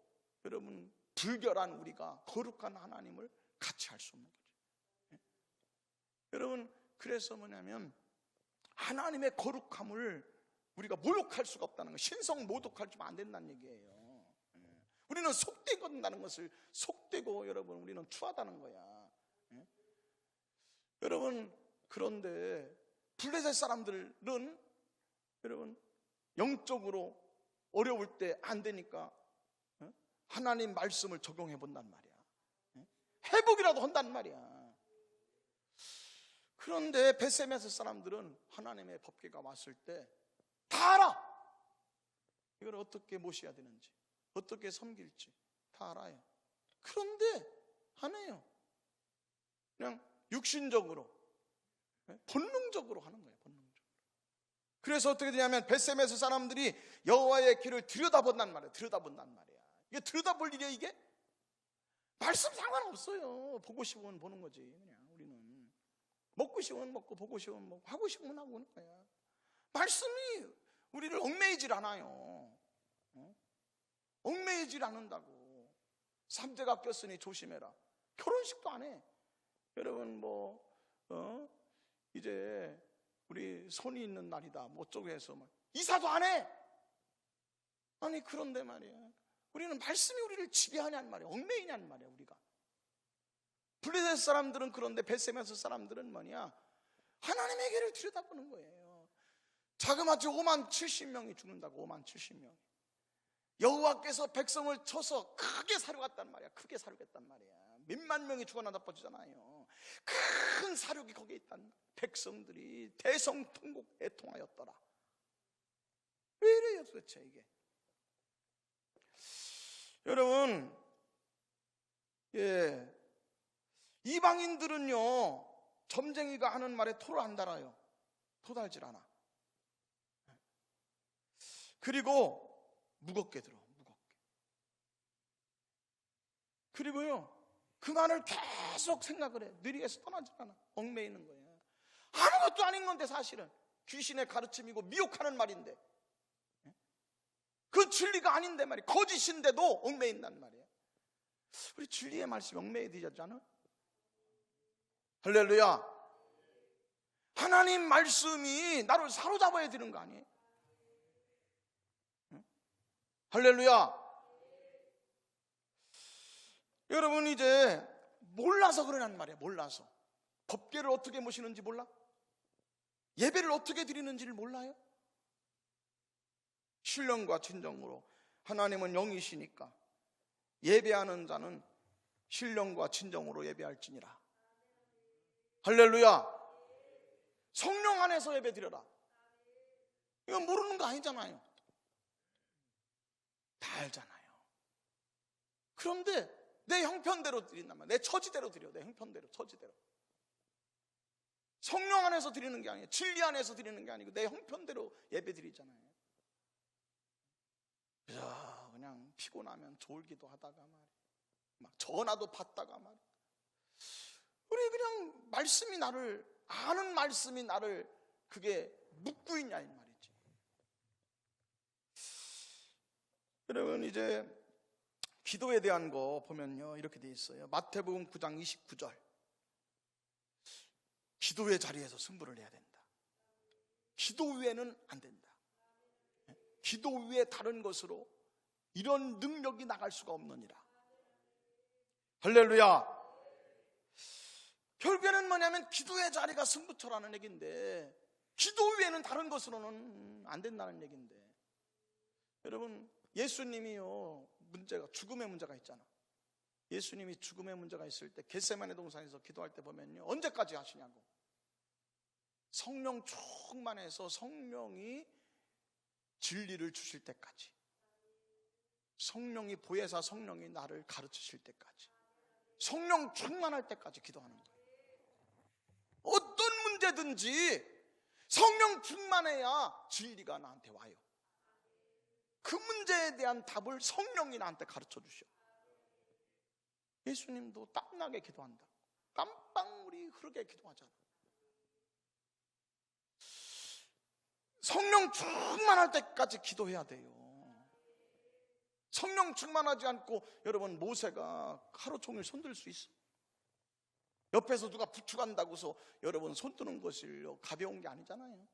여러분 불결한 우리가 거룩한 하나님을 같이 할 수 없는 거죠. 여러분 그래서 뭐냐면 하나님의 거룩함을 우리가 모욕할 수가 없다는 거, 신성 모독할 줄 안 된다는 얘기예요. 우리는 속되건다는 것을, 속되고 여러분 우리는 추하다는 거야. 여러분 그런데 블레셋 사람들은 여러분 영적으로 어려울 때 안 되니까 하나님 말씀을 적용해 본단 말이야. 회복이라도 한단 말이야. 그런데 벳세메스 사람들은 하나님의 법궤가 왔을 때 다 알아. 이걸 어떻게 모셔야 되는지, 어떻게 섬길지 다 알아요. 그런데 안 해요. 그냥 육신적으로, 본능적으로 하는 거예요. 본능적으로. 그래서 어떻게 되냐면 벳세메스 사람들이 여호와의 길을 들여다본단 말이에요. 들여다본단 말이야. 이게 들여다볼 일이야 이게? 말씀 상관없어요. 보고 싶으면 보는 거지. 그냥 우리는 먹고 싶으면 먹고, 보고 싶으면 먹고, 하고 싶으면 하고 하는 거야. 말씀이 우리를 얽매이질 않아요. 얽매이질 않는다고. 삼재가 꼈으니 조심해라. 결혼식도 안 해. 여러분 이제 우리 손이 있는 날이다 뭐 어쩌고 해서 막 이사도 안 해. 아니 그런데 말이야, 우리는 말씀이 우리를 지배하냐는 말이야. 얽매이냐는 말이야 우리가. 블레셋 사람들은 그런데 벳세메스 사람들은 뭐냐, 하나님의 길을 들여다보는 거예요. 자그마치 5만 70명이 죽는다고. 5만 70명. 여호와께서 백성을 쳐서 크게 사륙했단 말이야. 크게 사륙했단 말이야. 몇만 명이 죽어나다 빠지잖아요. 큰 사륙이 거기에 있단, 백성들이 대성통곡에 통하였더라. 왜 이래요 도대체 이게? 여러분 이방인들은요 점쟁이가 하는 말에 토를 안 달아요. 토 달질 않아. 그리고 무겁게 들어, 무겁게. 그리고요 그 말을 계속 생각을 해. 뇌리에서 떠나지 않아. 얽매이는 거야. 아무것도 아닌 건데 사실은 귀신의 가르침이고 미혹하는 말인데, 그 진리가 아닌데 말이야. 거짓인데도 얽매인단 말이야. 우리 진리의 말씀이 얽매이지 않아? 할렐루야. 하나님 말씀이 나를 사로잡아야 되는 거 아니에요? 할렐루야. 여러분, 이제 몰라서 그러란 말이야. 몰라서. 법궤를 어떻게 모시는지 몰라? 예배를 어떻게 드리는지를 몰라요? 신령과 진정으로, 하나님은 영이시니까 예배하는 자는 신령과 진정으로 예배할지니라. 할렐루야. 성령 안에서 예배 드려라. 이거 모르는 거 아니잖아요. 다 알잖아요. 그런데 내 형편대로 드린단 말이야. 내 처지대로 드려. 내 형편대로, 처지대로. 성령 안에서 드리는 게 아니에요. 진리 안에서 드리는 게 아니고 내 형편대로 예배 드리잖아요. 그래서 그냥 피곤하면 졸기도 하다가 말이야. 막 전화도 받다가 말이야. 우리 그냥 말씀이 나를, 아는 말씀이 나를 그게 묶고 있냐 이 말이지. 여러분, 이제 기도에 대한 거 보면요, 이렇게 돼 있어요. 마태복음 9장 29절. 기도의 자리에서 승부를 해야 된다. 기도 외에는 안 된다. 기도 외에 다른 것으로 이런 능력이 나갈 수가 없느니라. 할렐루야. 결국에는 뭐냐면 기도의 자리가 승부처라는 얘기인데, 기도 외에는 다른 것으로는 안 된다는 얘기인데, 여러분, 예수님이요, 문제가, 죽음의 문제가 있잖아. 예수님이 죽음의 문제가 있을 때 겟세마네 동산에서 기도할 때 보면요, 언제까지 하시냐고. 성령 충만해서 성령이 진리를 주실 때까지, 성령이, 보혜사 성령이 나를 가르치실 때까지, 성령 충만할 때까지 기도하는 거예요. 어떤 문제든지 성령 충만해야 진리가 나한테 와요. 그 문제에 대한 답을 성령이 나한테 가르쳐 주셔. 예수님도 땀나게 기도한다. 땀방울이 흐르게 기도하잖아. 성령 충만할 때까지 기도해야 돼요. 성령 충만하지 않고, 여러분, 모세가 하루 종일 손들 수 있어? 옆에서 누가 부축한다고 해서 여러분 손드는 것이 가벼운 게 아니잖아요.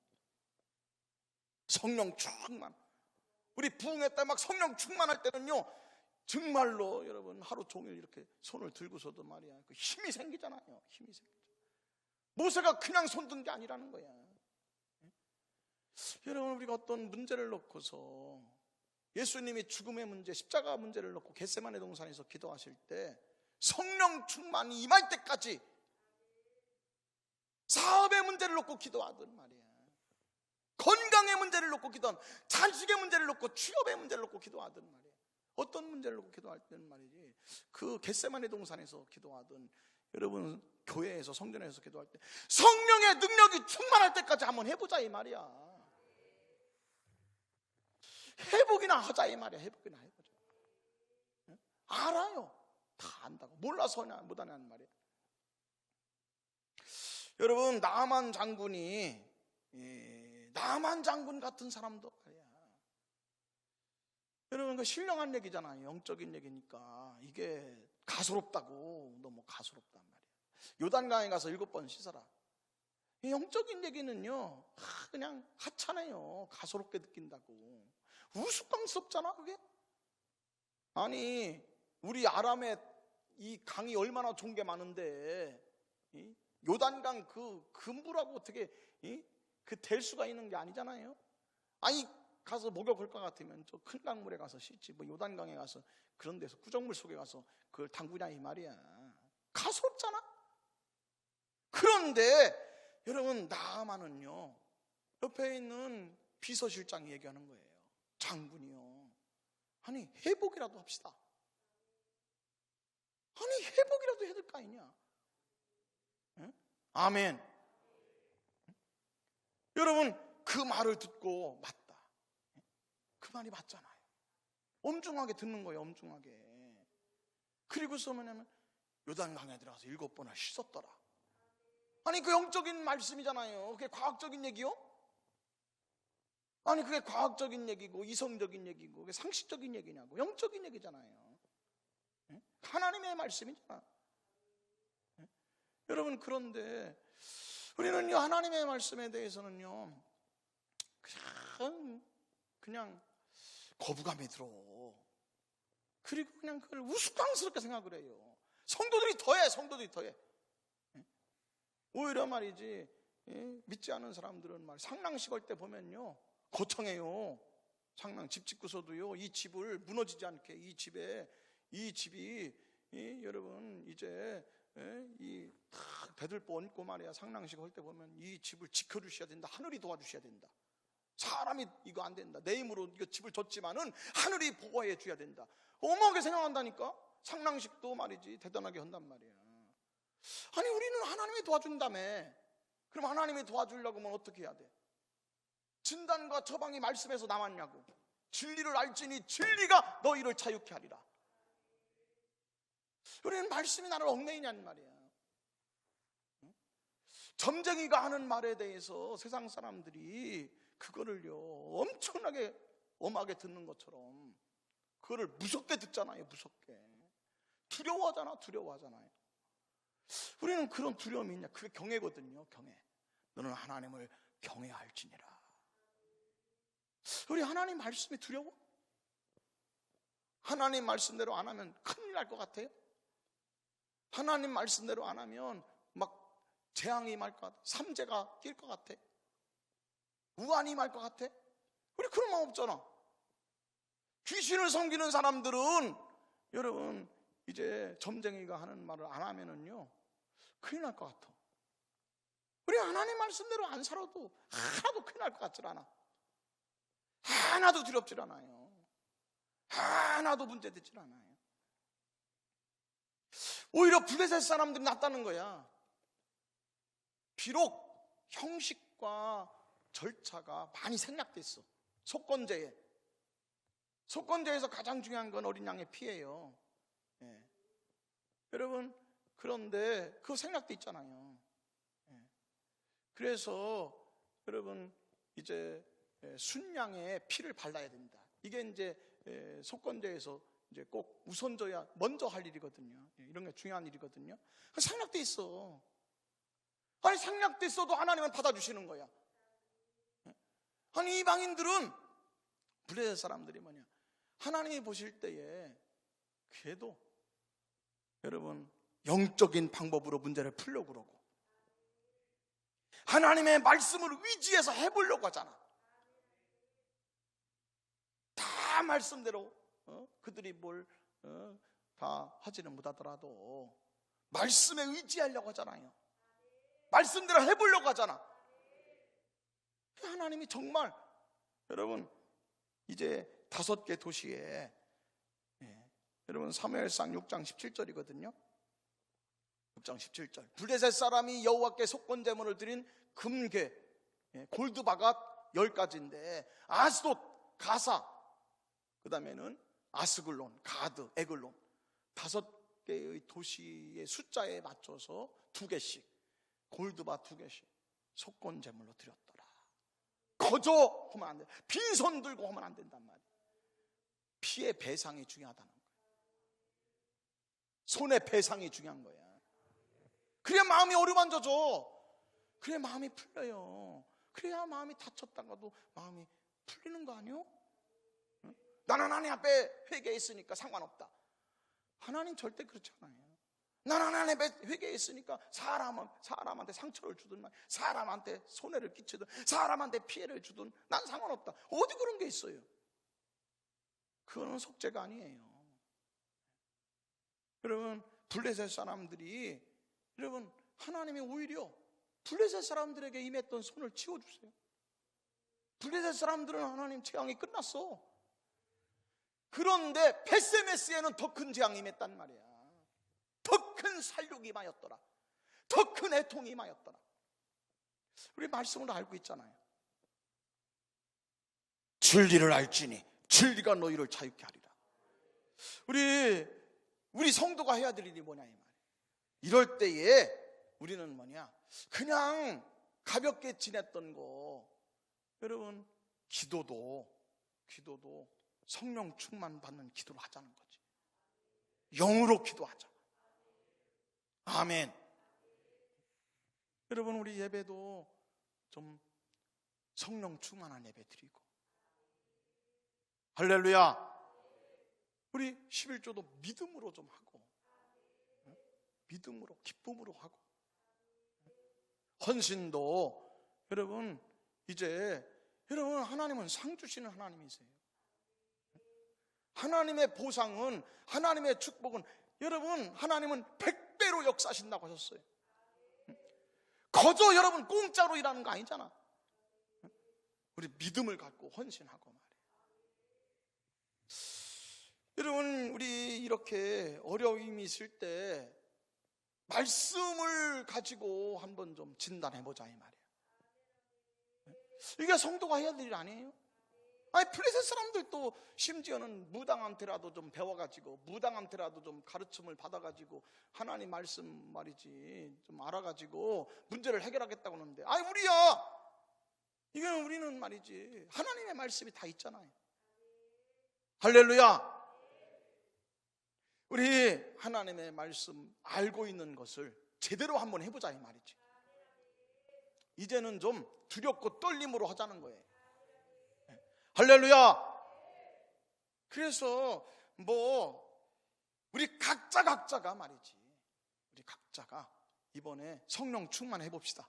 성령 충만. 우리 부흥회 때 막 성령 충만할 때는요, 정말로 여러분 하루 종일 이렇게 손을 들고서도 말이야, 그 힘이 생기잖아요. 힘이 생기죠. 모세가 그냥 손든 게 아니라는 거야. 여러분, 우리가 어떤 문제를 놓고서, 예수님이 죽음의 문제, 십자가 문제를 놓고 겟세마네 동산에서 기도하실 때 성령 충만이 임할 때까지 사업의 문제를 놓고 기도하던 말이야. 건강의 문제를 놓고 기도하던, 자식의 문제를 놓고, 취업의 문제를 놓고 기도하던 말이야. 어떤 문제를 놓고 기도할 때는 말이지, 그 겟세마네 동산에서 기도하던, 여러분 교회에서, 성전에서 기도할 때 성령의 능력이 충만할 때까지 한번 해보자 이 말이야. 회복이나 하자 이 말이야. 회복이나 해보자. 알아요. 다 안다고. 몰라서 못하냐는 말이야. 여러분, 나만 장군이, 나만 장군 같은 사람도 말이야. 여러분, 그 신령한 얘기잖아요. 영적인 얘기니까 이게 가소롭다고. 너무 가소롭단 말이야. 요단강에 가서 7번 씻어라. 영적인 얘기는요, 그냥 하찮아요. 가소롭게 느낀다고. 우스꽝스럽잖아 그게. 아니, 우리 아람에 이 강이 얼마나 좋은 게 많은데, 요단강 그 금부라고 어떻게 그 될 수가 있는 게 아니잖아요. 아니, 가서 목욕할 것 같으면 저 큰 강물에 가서 씻지, 뭐 요단강에 가서 그런 데서 구정물 속에 가서 그걸 담그냐 이 말이야. 가소롭잖아. 그런데 여러분, 나아만은요, 옆에 있는 비서실장이 얘기하는 거예요. 장군이요, 아니 회복이라도 합시다. 아니 회복이라도 해야 될 거 아니냐. 응? 아멘. 여러분, 그 말을 듣고 맞다. 그 말이 맞잖아요. 엄중하게 듣는 거예요. 엄중하게. 그리고서 뭐냐면 요단강에 들어가서 7번을 씻었더라. 아니 그 영적인 말씀이잖아요. 그게 과학적인 얘기요? 아니 그게 과학적인 얘기고 이성적인 얘기고 그게 상식적인 얘기냐고. 영적인 얘기잖아요. 하나님의 말씀이잖아. 여러분, 그런데 우리는요, 하나님의 말씀에 대해서는요 그냥 거부감이 들어. 그리고 그냥 그걸 우스꽝스럽게 생각을 해요. 성도들이 더해. 오히려 말이지, 믿지 않은 사람들은 상랑식 할 때 보면요 거창해요. 상랑 집 짓고서도요, 이 집을 무너지지 않게, 이 집이 여러분 이제 이 탁 배들보 얹고 말이야, 상랑식 할 때 보면 이 집을 지켜주셔야 된다. 하늘이 도와주셔야 된다. 사람이 이거 안 된다. 내 힘으로 이거 집을 졌지만은 하늘이 보호해 줘야 된다. 어마하게 생각한다니까. 상랑식도 말이지 대단하게 한단 말이야. 아니 우리는 하나님이 도와준다며. 그럼 하나님이 도와주려고 하면 어떻게 해야 돼? 진단과 처방이 말씀에서 나왔냐고. 진리를 알지니 진리가 너희를 자유케 하리라. 우리는 말씀이 나를 얽매이냐는 말이야. 점쟁이가 하는 말에 대해서 세상 사람들이 그거를요 엄청나게 엄하게 듣는 것처럼 그거를 무섭게 듣잖아요. 무섭게 두려워하잖아요. 우리는 그런 두려움이 있냐? 그게 경외거든요. 경외. 너는 하나님을 경외할지니라. 우리 하나님 말씀이 두려워? 하나님 말씀대로 안 하면 큰일 날 것 같아요? 하나님 말씀대로 안 하면 막 재앙이 임할 것 같아? 삼재가 낄 것 같아? 우환이 임할 것 같아? 우리 그런 마음 없잖아. 귀신을 섬기는 사람들은 여러분 이제 점쟁이가 하는 말을 안 하면은요 큰일 날 것 같아. 우리 하나님 말씀대로 안 살아도 하나도 큰일 날 것 같질 않아. 하나도 두렵질 않아요. 하나도 문제되질 않아요. 오히려 블레셋 사람들이 낫다는 거야. 비록 형식과 절차가 많이 생략됐어. 속건제에서 가장 중요한 건 어린 양의 피예요. 여러분, 그런데 그거 생략돼 있잖아요. 그래서 여러분 이제 순양의 피를 발라야 된다. 이게 이제 속건제에서 이제 꼭 우선져야 먼저 할 일이거든요. 이런 게 중요한 일이거든요. 생략돼 있어. 아니 생략돼 있어도 하나님은 받아주시는 거야. 아니 이방인들은 블레셋 사람들이 뭐냐? 하나님이 보실 때에 그래도 여러분 영적인 방법으로 문제를 풀려고 그러고 하나님의 말씀을 의지해서 해보려고 하잖아. 다 말씀대로 그들이 뭘 다 하지는 못하더라도 말씀에 의지하려고 하잖아요. 말씀대로 해보려고 하잖아. 하나님이 정말 여러분 이제 5개 도시에 여러분 사무엘상 6장 17절이거든요. 6장 17절. 블레셋 사람이 여호와께 속건제물을 드린 금괴 골드바갓 10가지인데 아스돗, 가사, 그 다음에는 아스글론, 가드, 에글론 5개의 도시의 숫자에 맞춰서 2개씩 골드바 2개씩 속건제물로 드렸더라. 거저 하면 안 돼. 빈손 들고 하면 안 된단 말이야. 피의 배상이 중요하다는 거야. 손의 배상이 중요한 거야. 그래야 마음이 어루만져져. 그래야 마음이 풀려요. 그래야 마음이 다쳤다가도 마음이 풀리는 거 아니요? 나는 하나님 앞에 회개했으니까 상관없다. 하나님 절대 그렇지 않아요. 나는 하나님 앞에 회개했으니까 사람한테 상처를 주든 사람한테 손해를 끼치든 사람한테 피해를 주든 난 상관없다. 어디 그런 게 있어요? 그거는 속죄가 아니에요. 여러분 블레셋 사람들이 여러분 하나님이 오히려 블레셋 사람들에게 임했던 손을 치워주세요. 블레셋 사람들은 하나님 재앙이 끝났어. 그런데 베세메스에는 더 큰 재앙이 임했단 말이야. 더 큰 살육이 임하였더라. 더 큰 애통이 임하였더라. 우리 말씀으로 알고 있잖아요. 진리를 알지니 진리가 너희를 자유케 하리라. 우리 성도가 해야 될 일이 뭐냐 이 말이에요. 이럴 때에 우리는 뭐냐, 그냥 가볍게 지냈던 거, 여러분 기도도 성령 충만 받는 기도를 하자는 거지. 영으로 기도하자. 아멘. 여러분 우리 예배도 좀 성령 충만한 예배 드리고, 할렐루야. 우리 11조도 믿음으로 좀 하고, 믿음으로 기쁨으로 하고, 헌신도 여러분 이제 여러분 하나님은 상 주시는 하나님이세요. 하나님의 보상은, 하나님의 축복은, 여러분 하나님은 100배로 역사하신다고 하셨어요. 거저 여러분 공짜로 일하는 거 아니잖아. 우리 믿음을 갖고 헌신하고 말이에요. 여러분 우리 이렇게 어려움이 있을 때 말씀을 가지고 한번 좀 진단해보자 이 말이에요. 이게 성도가 해야 될 일 아니에요? 아니 블레셋 사람들도 심지어는 무당한테라도 좀 배워가지고, 무당한테라도 좀 가르침을 받아가지고 하나님 말씀 말이지 좀 알아가지고 문제를 해결하겠다고 하는데, 아니 우리는 말이지 하나님의 말씀이 다 있잖아요. 할렐루야. 우리 하나님의 말씀 알고 있는 것을 제대로 한번 해보자 이 말이지. 이제는 좀 두렵고 떨림으로 하자는 거예요. 할렐루야. 그래서 우리 각자가 말이지, 우리 각자가 이번에 성령 충만해 봅시다.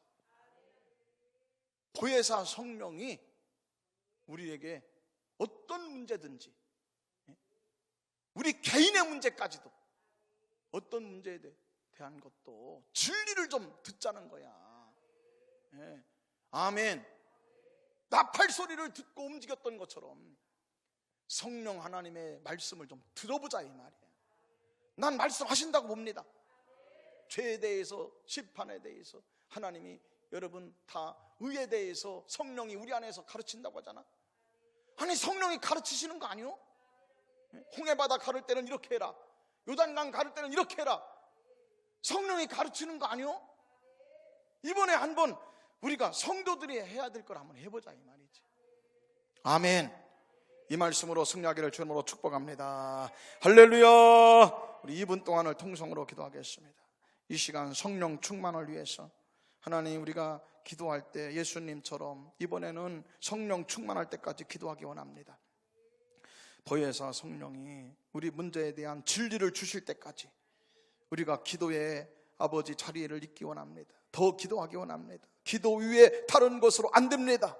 보혜사 성령이 우리에게 어떤 문제든지, 우리 개인의 문제까지도, 어떤 문제에 대한 것도 진리를 좀 듣자는 거야. 아멘. 나팔 소리를 듣고 움직였던 것처럼 성령 하나님의 말씀을 좀 들어보자 이 말이야. 난 말씀하신다고 봅니다. 죄에 대해서, 심판에 대해서 하나님이 여러분 다 의에 대해서 성령이 우리 안에서 가르친다고 하잖아. 아니 성령이 가르치시는 거 아니요? 홍해바다 가를 때는 이렇게 해라, 요단강 가를 때는 이렇게 해라. 성령이 가르치는 거 아니요? 이번에 한번 우리가 성도들이 해야 될 걸 한번 해보자 이 말이지. 아멘. 이 말씀으로 승리하기를 주님으로 축복합니다. 할렐루야. 우리 2분 동안을 통성으로 기도하겠습니다. 이 시간 성령 충만을 위해서 하나님, 우리가 기도할 때 예수님처럼 이번에는 성령 충만할 때까지 기도하기 원합니다. 보혜사 성령이 우리 문제에 대한 진리를 주실 때까지 우리가 기도의 아버지 자리를 잇기 원합니다. 더 기도하기 원합니다. 기도 위에 다른 것으로 안 됩니다.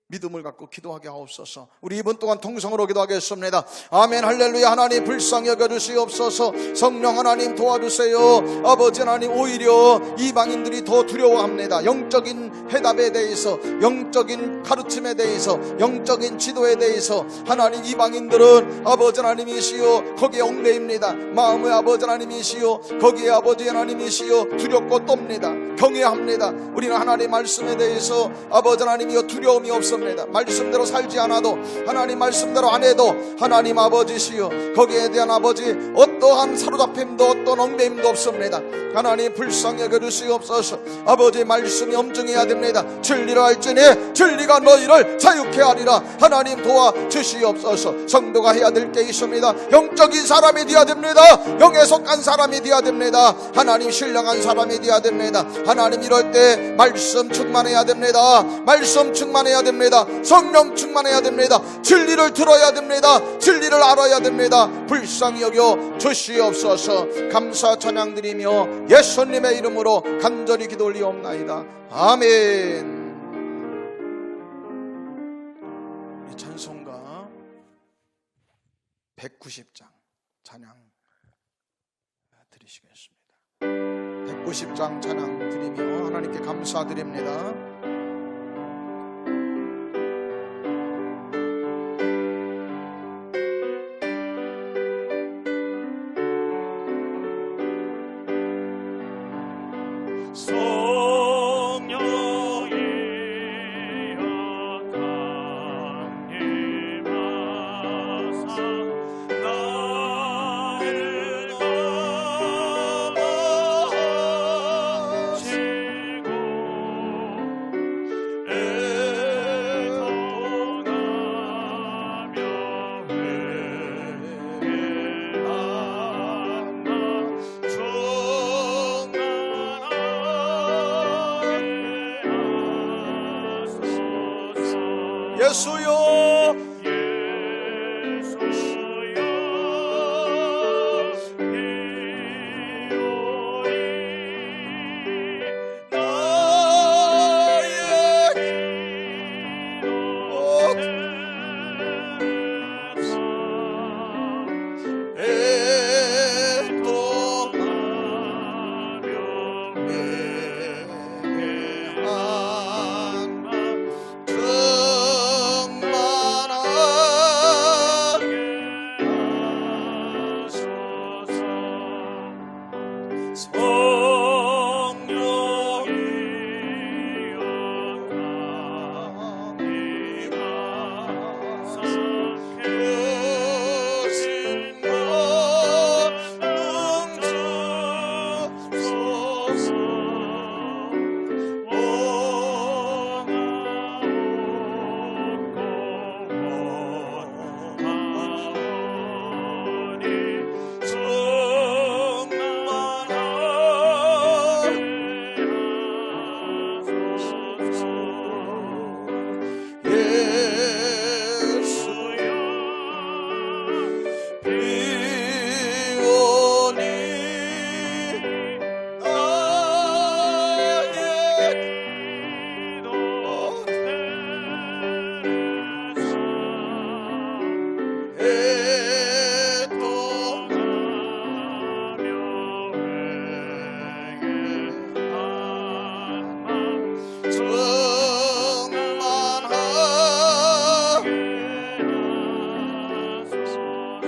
믿음을 갖고 기도하게 하옵소서. 우리 2분 동안 통성으로 기도하겠습니다. 아멘. 할렐루야. 하나님 불쌍히 여겨주시옵소서. 성령 하나님 도와주세요. 아버지 하나님, 오히려 이방인들이 더 두려워합니다. 영적인 해답에 대해서, 영적인 가르침에 대해서, 영적인 지도에 대해서 하나님, 이방인들은 아버지 하나님이시여 거기에 얽매입니다. 마음의 아버지 하나님이시여 거기에 아버지 하나님이시여 두렵고 떱니다. 경외합니다. 우리는 하나님 말씀에 대해서 아버지 하나님이여 두려움이 없습니다. 말씀대로 살지 않아도, 하나님 말씀대로 안 해도 하나님 아버지시여 거기에 대한 아버지 어떠한 사로잡힘도, 어떤 얽매임도 없습니다. 하나님 불쌍히 여겨주시옵소서. 아버지 말씀이 엄중해야 됩니다. 진리를 알지니 진리가 너희를 자유케 하리라. 하나님 도와주시옵소서. 성도가 해야 될 게 있습니다. 영적인 사람이 되어야 됩니다. 영에 속한 사람이 되어야 됩니다. 하나님 신령한 사람이 되어야 됩니다. 하나님 이럴 때 말씀 충만해야 됩니다. 말씀 충만해야 됩니다. 성령 충만해야 됩니다. 진리를 들어야 됩니다. 진리를 알아야 됩니다. 불쌍히 여겨 주시옵소서. 감사 찬양 드리며 예수님의 이름으로 간절히 기도 올리옵나이다. 아멘. 이 찬송가 190장 찬양 드리시겠습니다. 190장 찬양 드리며 하나님께 감사드립니다. 나를 넘어 예수여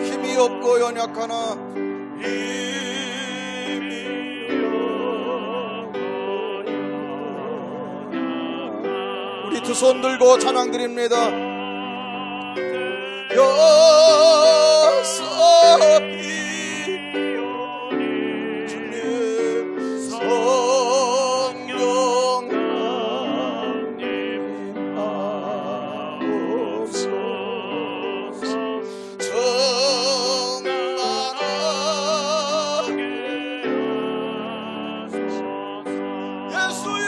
힘이 없고 연약하나 우리 두 손 들고 찬양 드립니다. 여섭이 주님 성령 하옵소서 정만하게 예수여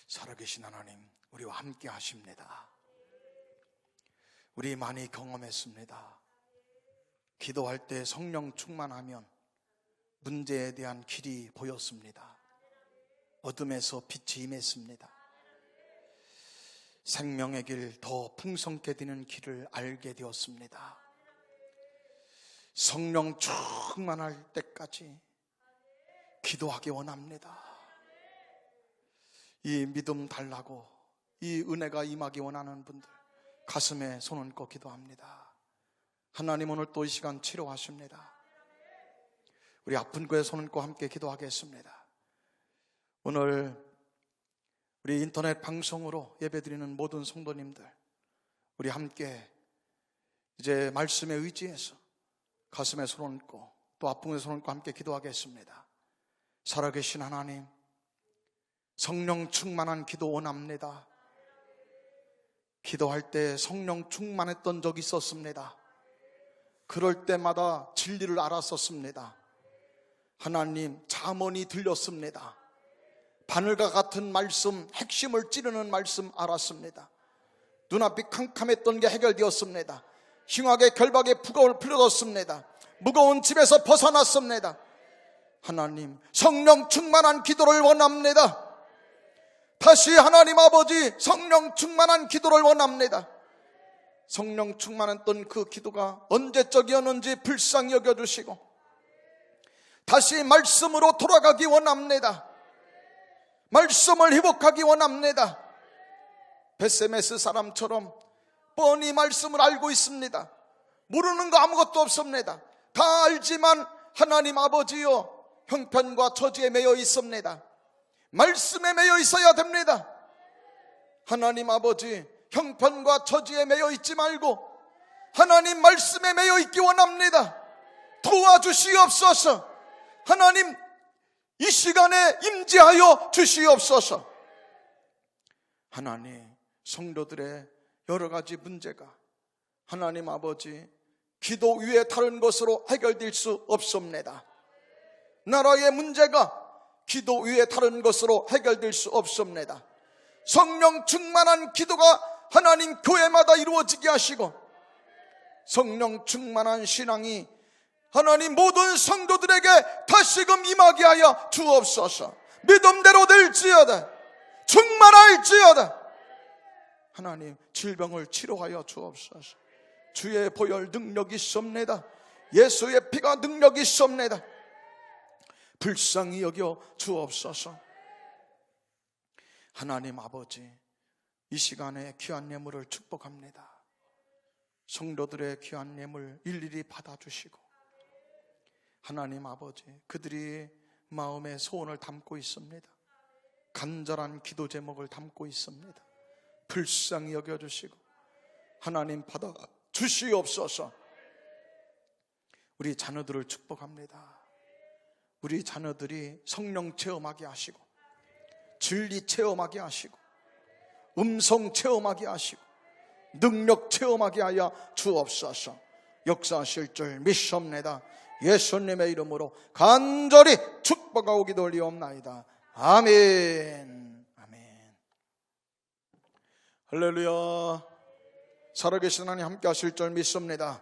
살아계신 하나님, 우리와 함께 하십니다. 우리 많이 경험했습니다. 기도할 때 성령 충만하면 문제에 대한 길이 보였습니다. 어둠에서 빛이 임했습니다. 생명의 길, 더 풍성케 되는 길을 알게 되었습니다. 성령 충만할 때까지 기도하기 원합니다. 이 믿음 달라고 이 은혜가 임하기 원하는 분들 가슴에 손 얹고 기도합니다. 하나님 오늘 또 이 시간 치료하십니다. 우리 아픈 거에 손 얹고 함께 기도하겠습니다. 오늘 우리 인터넷 방송으로 예배드리는 모든 성도님들, 우리 함께 이제 말씀에 의지해서 가슴에 손 얹고 또 아픈 거에 손 얹고 함께 기도하겠습니다. 살아계신 하나님, 성령 충만한 기도 원합니다. 기도할 때 성령 충만했던 적이 있었습니다. 그럴 때마다 진리를 알았었습니다. 하나님, 잠언이 들렸습니다. 바늘과 같은 말씀, 핵심을 찌르는 말씀 알았습니다. 눈앞이 캄캄했던 게 해결되었습니다. 흉악의 결박의 부거울 풀어졌습니다. 무거운 집에서 벗어났습니다. 하나님, 성령 충만한 기도를 원합니다. 다시 하나님 아버지, 성령 충만한 기도를 원합니다. 성령 충만했던 그 기도가 언제적이었는지 불쌍히 여겨주시고 다시 말씀으로 돌아가기 원합니다. 말씀을 회복하기 원합니다. 베세메스 사람처럼 뻔히 말씀을 알고 있습니다. 모르는 거 아무것도 없습니다. 다 알지만 하나님 아버지요, 형편과 처지에 매여 있습니다. 말씀에 매여 있어야 됩니다. 하나님 아버지, 형편과 처지에 매여 있지 말고 하나님 말씀에 매여 있기 원합니다. 도와주시옵소서. 하나님, 이 시간에 임재하여 주시옵소서. 하나님, 성도들의 여러 가지 문제가 하나님 아버지 기도 위에 다른 것으로 해결될 수 없습니다. 나라의 문제가 기도 위에 다른 것으로 해결될 수 없습니다. 성령 충만한 기도가 하나님 교회마다 이루어지게 하시고 성령 충만한 신앙이 하나님 모든 성도들에게 다시금 임하게 하여 주옵소서. 믿음대로 될지어다. 충만할지어다. 하나님, 질병을 치료하여 주옵소서. 주의 보혈 능력이 있습니다. 예수의 피가 능력이 있습니다. 불쌍히 여겨 주옵소서. 하나님 아버지, 이 시간에 귀한 예물을 축복합니다. 성도들의 귀한 예물 일일이 받아주시고 하나님 아버지, 그들이 마음에 소원을 담고 있습니다. 간절한 기도 제목을 담고 있습니다. 불쌍히 여겨주시고 하나님 받아 주시옵소서. 우리 자녀들을 축복합니다. 우리 자녀들이 성령 체험하게 하시고 진리 체험하게 하시고 음성 체험하게 하시고 능력 체험하게 하여 주옵소서. 역사하실 줄 믿습니다. 예수님의 이름으로 간절히 축복하고 기도 올리옵나이다. 아멘. 아멘. 할렐루야. 살아계신 하나님 함께 하실 줄 믿습니다.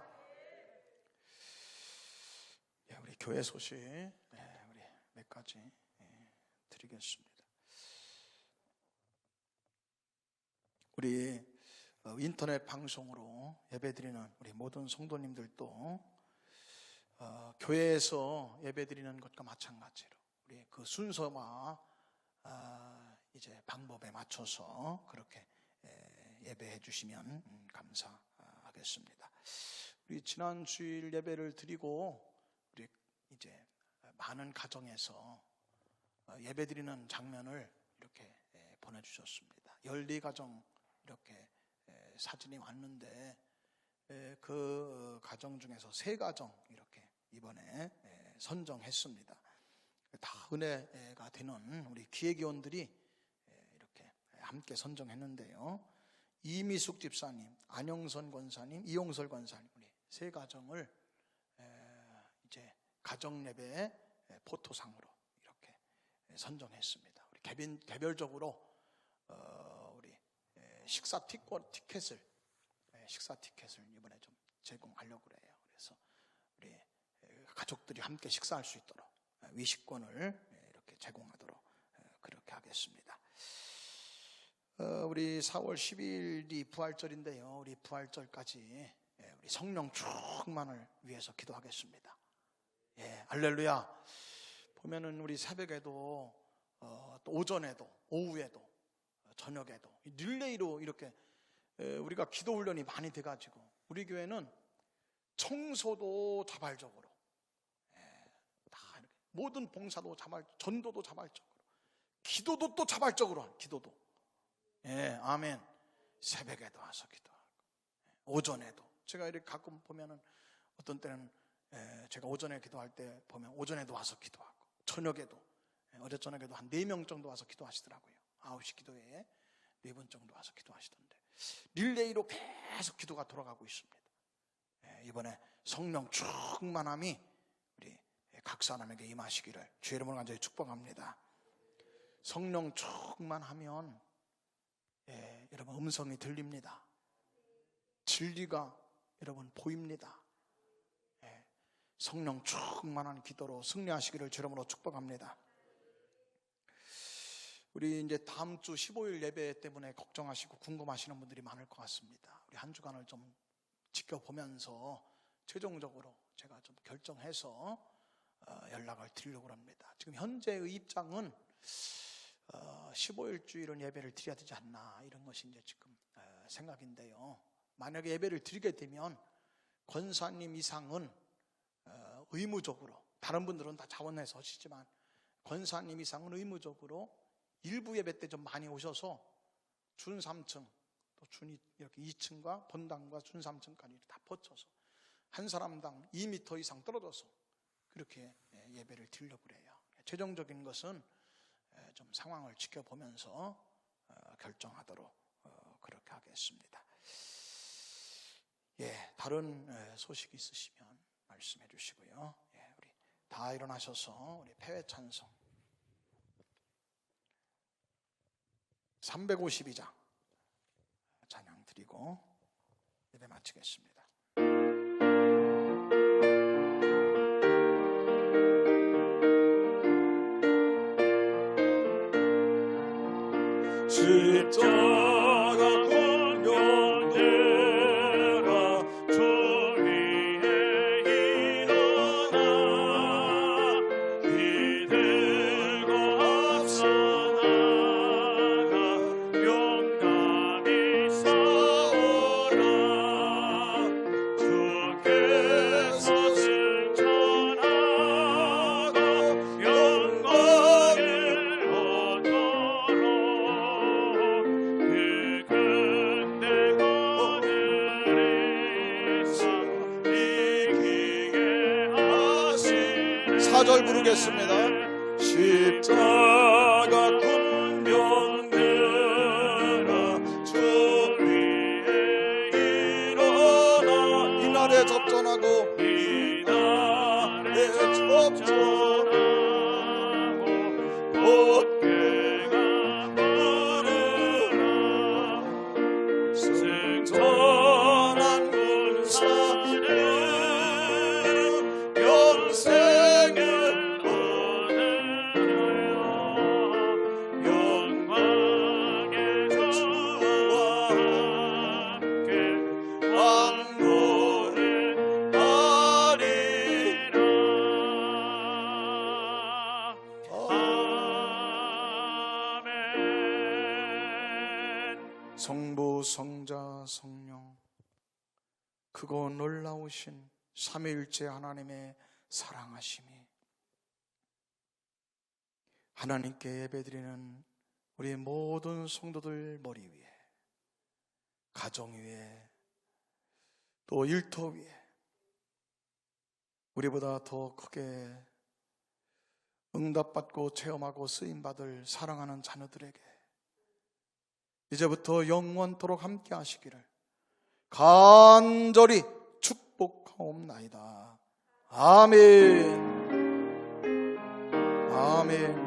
우리 교회 소식 우리 몇 가지 드리겠습니다. 우리 인터넷 방송으로 예배드리는 우리 모든 성도님들도 교회에서 예배드리는 것과 마찬가지로 우리 그 순서와 이제 방법에 맞춰서 그렇게 예배해 주시면 감사하겠습니다. 우리 지난 주일 예배를 드리고 우리 이제 많은 가정에서 예배드리는 장면을 이렇게 보내주셨습니다. 14가정 이렇게 사진이 왔는데 그 가정 중에서 3가정 이렇게 이번에 선정했습니다. 다 은혜가 되는 우리 기획위원들이 이렇게 함께 선정했는데요. 이미숙 집사님, 안영선 권사님, 이용설 권사님 우리 3가정을 이제 가정 예배 포토상으로 이렇게 선정했습니다. 우리 개별적으로 우리 식사 티켓을 이번에 좀 제공하려고 그래요. 그래서 우리 가족들이 함께 식사할 수 있도록 위식권을 이렇게 제공하도록 그렇게 하겠습니다. 우리 4월 10일이 부활절인데요. 우리 부활절까지 우리 성령 충만을 위해서 기도하겠습니다. 예, 할렐루야. 보면은 우리 새벽에도 또 오전에도 오후에도 저녁에도 릴레이로 이렇게 우리가 기도 훈련이 많이 돼가지고 우리 교회는 청소도 자발적으로, 다 이렇게 모든 봉사도 전도도 자발적으로, 기도도 또 자발적으로, 기도도. 아멘. 새벽에도 와서 기도하고, 오전에도. 제가 이렇게 가끔 보면은 어떤 때는 제가 오전에 기도할 때 보면 오전에도 와서 기도하고, 저녁에도, 어제 저녁에도 한 4명 정도 와서 기도하시더라고요. 9시 기도회에 4분 정도 와서 기도하시던데, 릴레이로 계속 기도가 돌아가고 있습니다. 이번에 성령 충만함이 우리 각 사람에게 임하시기를 주의 이름으로 간절히 축복합니다. 성령 충만하면 여러분 음성이 들립니다. 진리가 여러분 보입니다. 성령 충만한 기도로 승리하시기를 주 이름으로 축복합니다. 우리 이제 다음 주 15일 예배 때문에 걱정하시고 궁금하시는 분들이 많을 것 같습니다. 우리 한 주간을 좀 지켜보면서 최종적으로 제가 좀 결정해서 연락을 드리려고 합니다. 지금 현재의 입장은 15일 주일은 예배를 드려야 되지 않나, 이런 것이 이제 지금 생각인데요. 만약에 예배를 드리게 되면 권사님 이상은 의무적으로, 다른 분들은 다 자원해서 하시지만 권사님 이상은 의무적으로 일부 예배 때 좀 많이 오셔서 준 3층 또 준 이렇게 2층과 본당과 준 3층까지 다 퍼쳐서 한 사람당 2m 이상 떨어져서 그렇게 예배를 드리려고 그래요. 최종적인 것은 좀 상황을 지켜보면서 결정하도록 그렇게 하겠습니다. 다른 소식 있으시면 말씀해 주시고요. 우리 다 일어나셔서 우리 패회 찬송 352장 찬양 드리고 예배 마치겠습니다. 십자가 권면되라 주 위에 일어나 이들과 앞서 나가 용감히 싸우라 주께서 승천하고 영광을 얻도록 사절 부르겠습니다. 십자가 군병들아 주 위에 일어나 이날에 접전하고 이날에 접전하고 어깨가 부르라 승천한 군사들은 영생을 얻으려 영광의 주와 함께 왕노를 하리라. 아멘. 성부 성자 성령 크고 놀라우신 삼위일체 하나님의 사랑하심이 하나님께 예배드리는 우리 모든 성도들 머리 위에, 가정 위에, 또 일터 위에, 우리보다 더 크게 응답받고 체험하고 쓰임받을 사랑하는 자녀들에게 이제부터 영원토록 함께 하시기를 간절히 축복하옵나이다. 아멘. 아멘.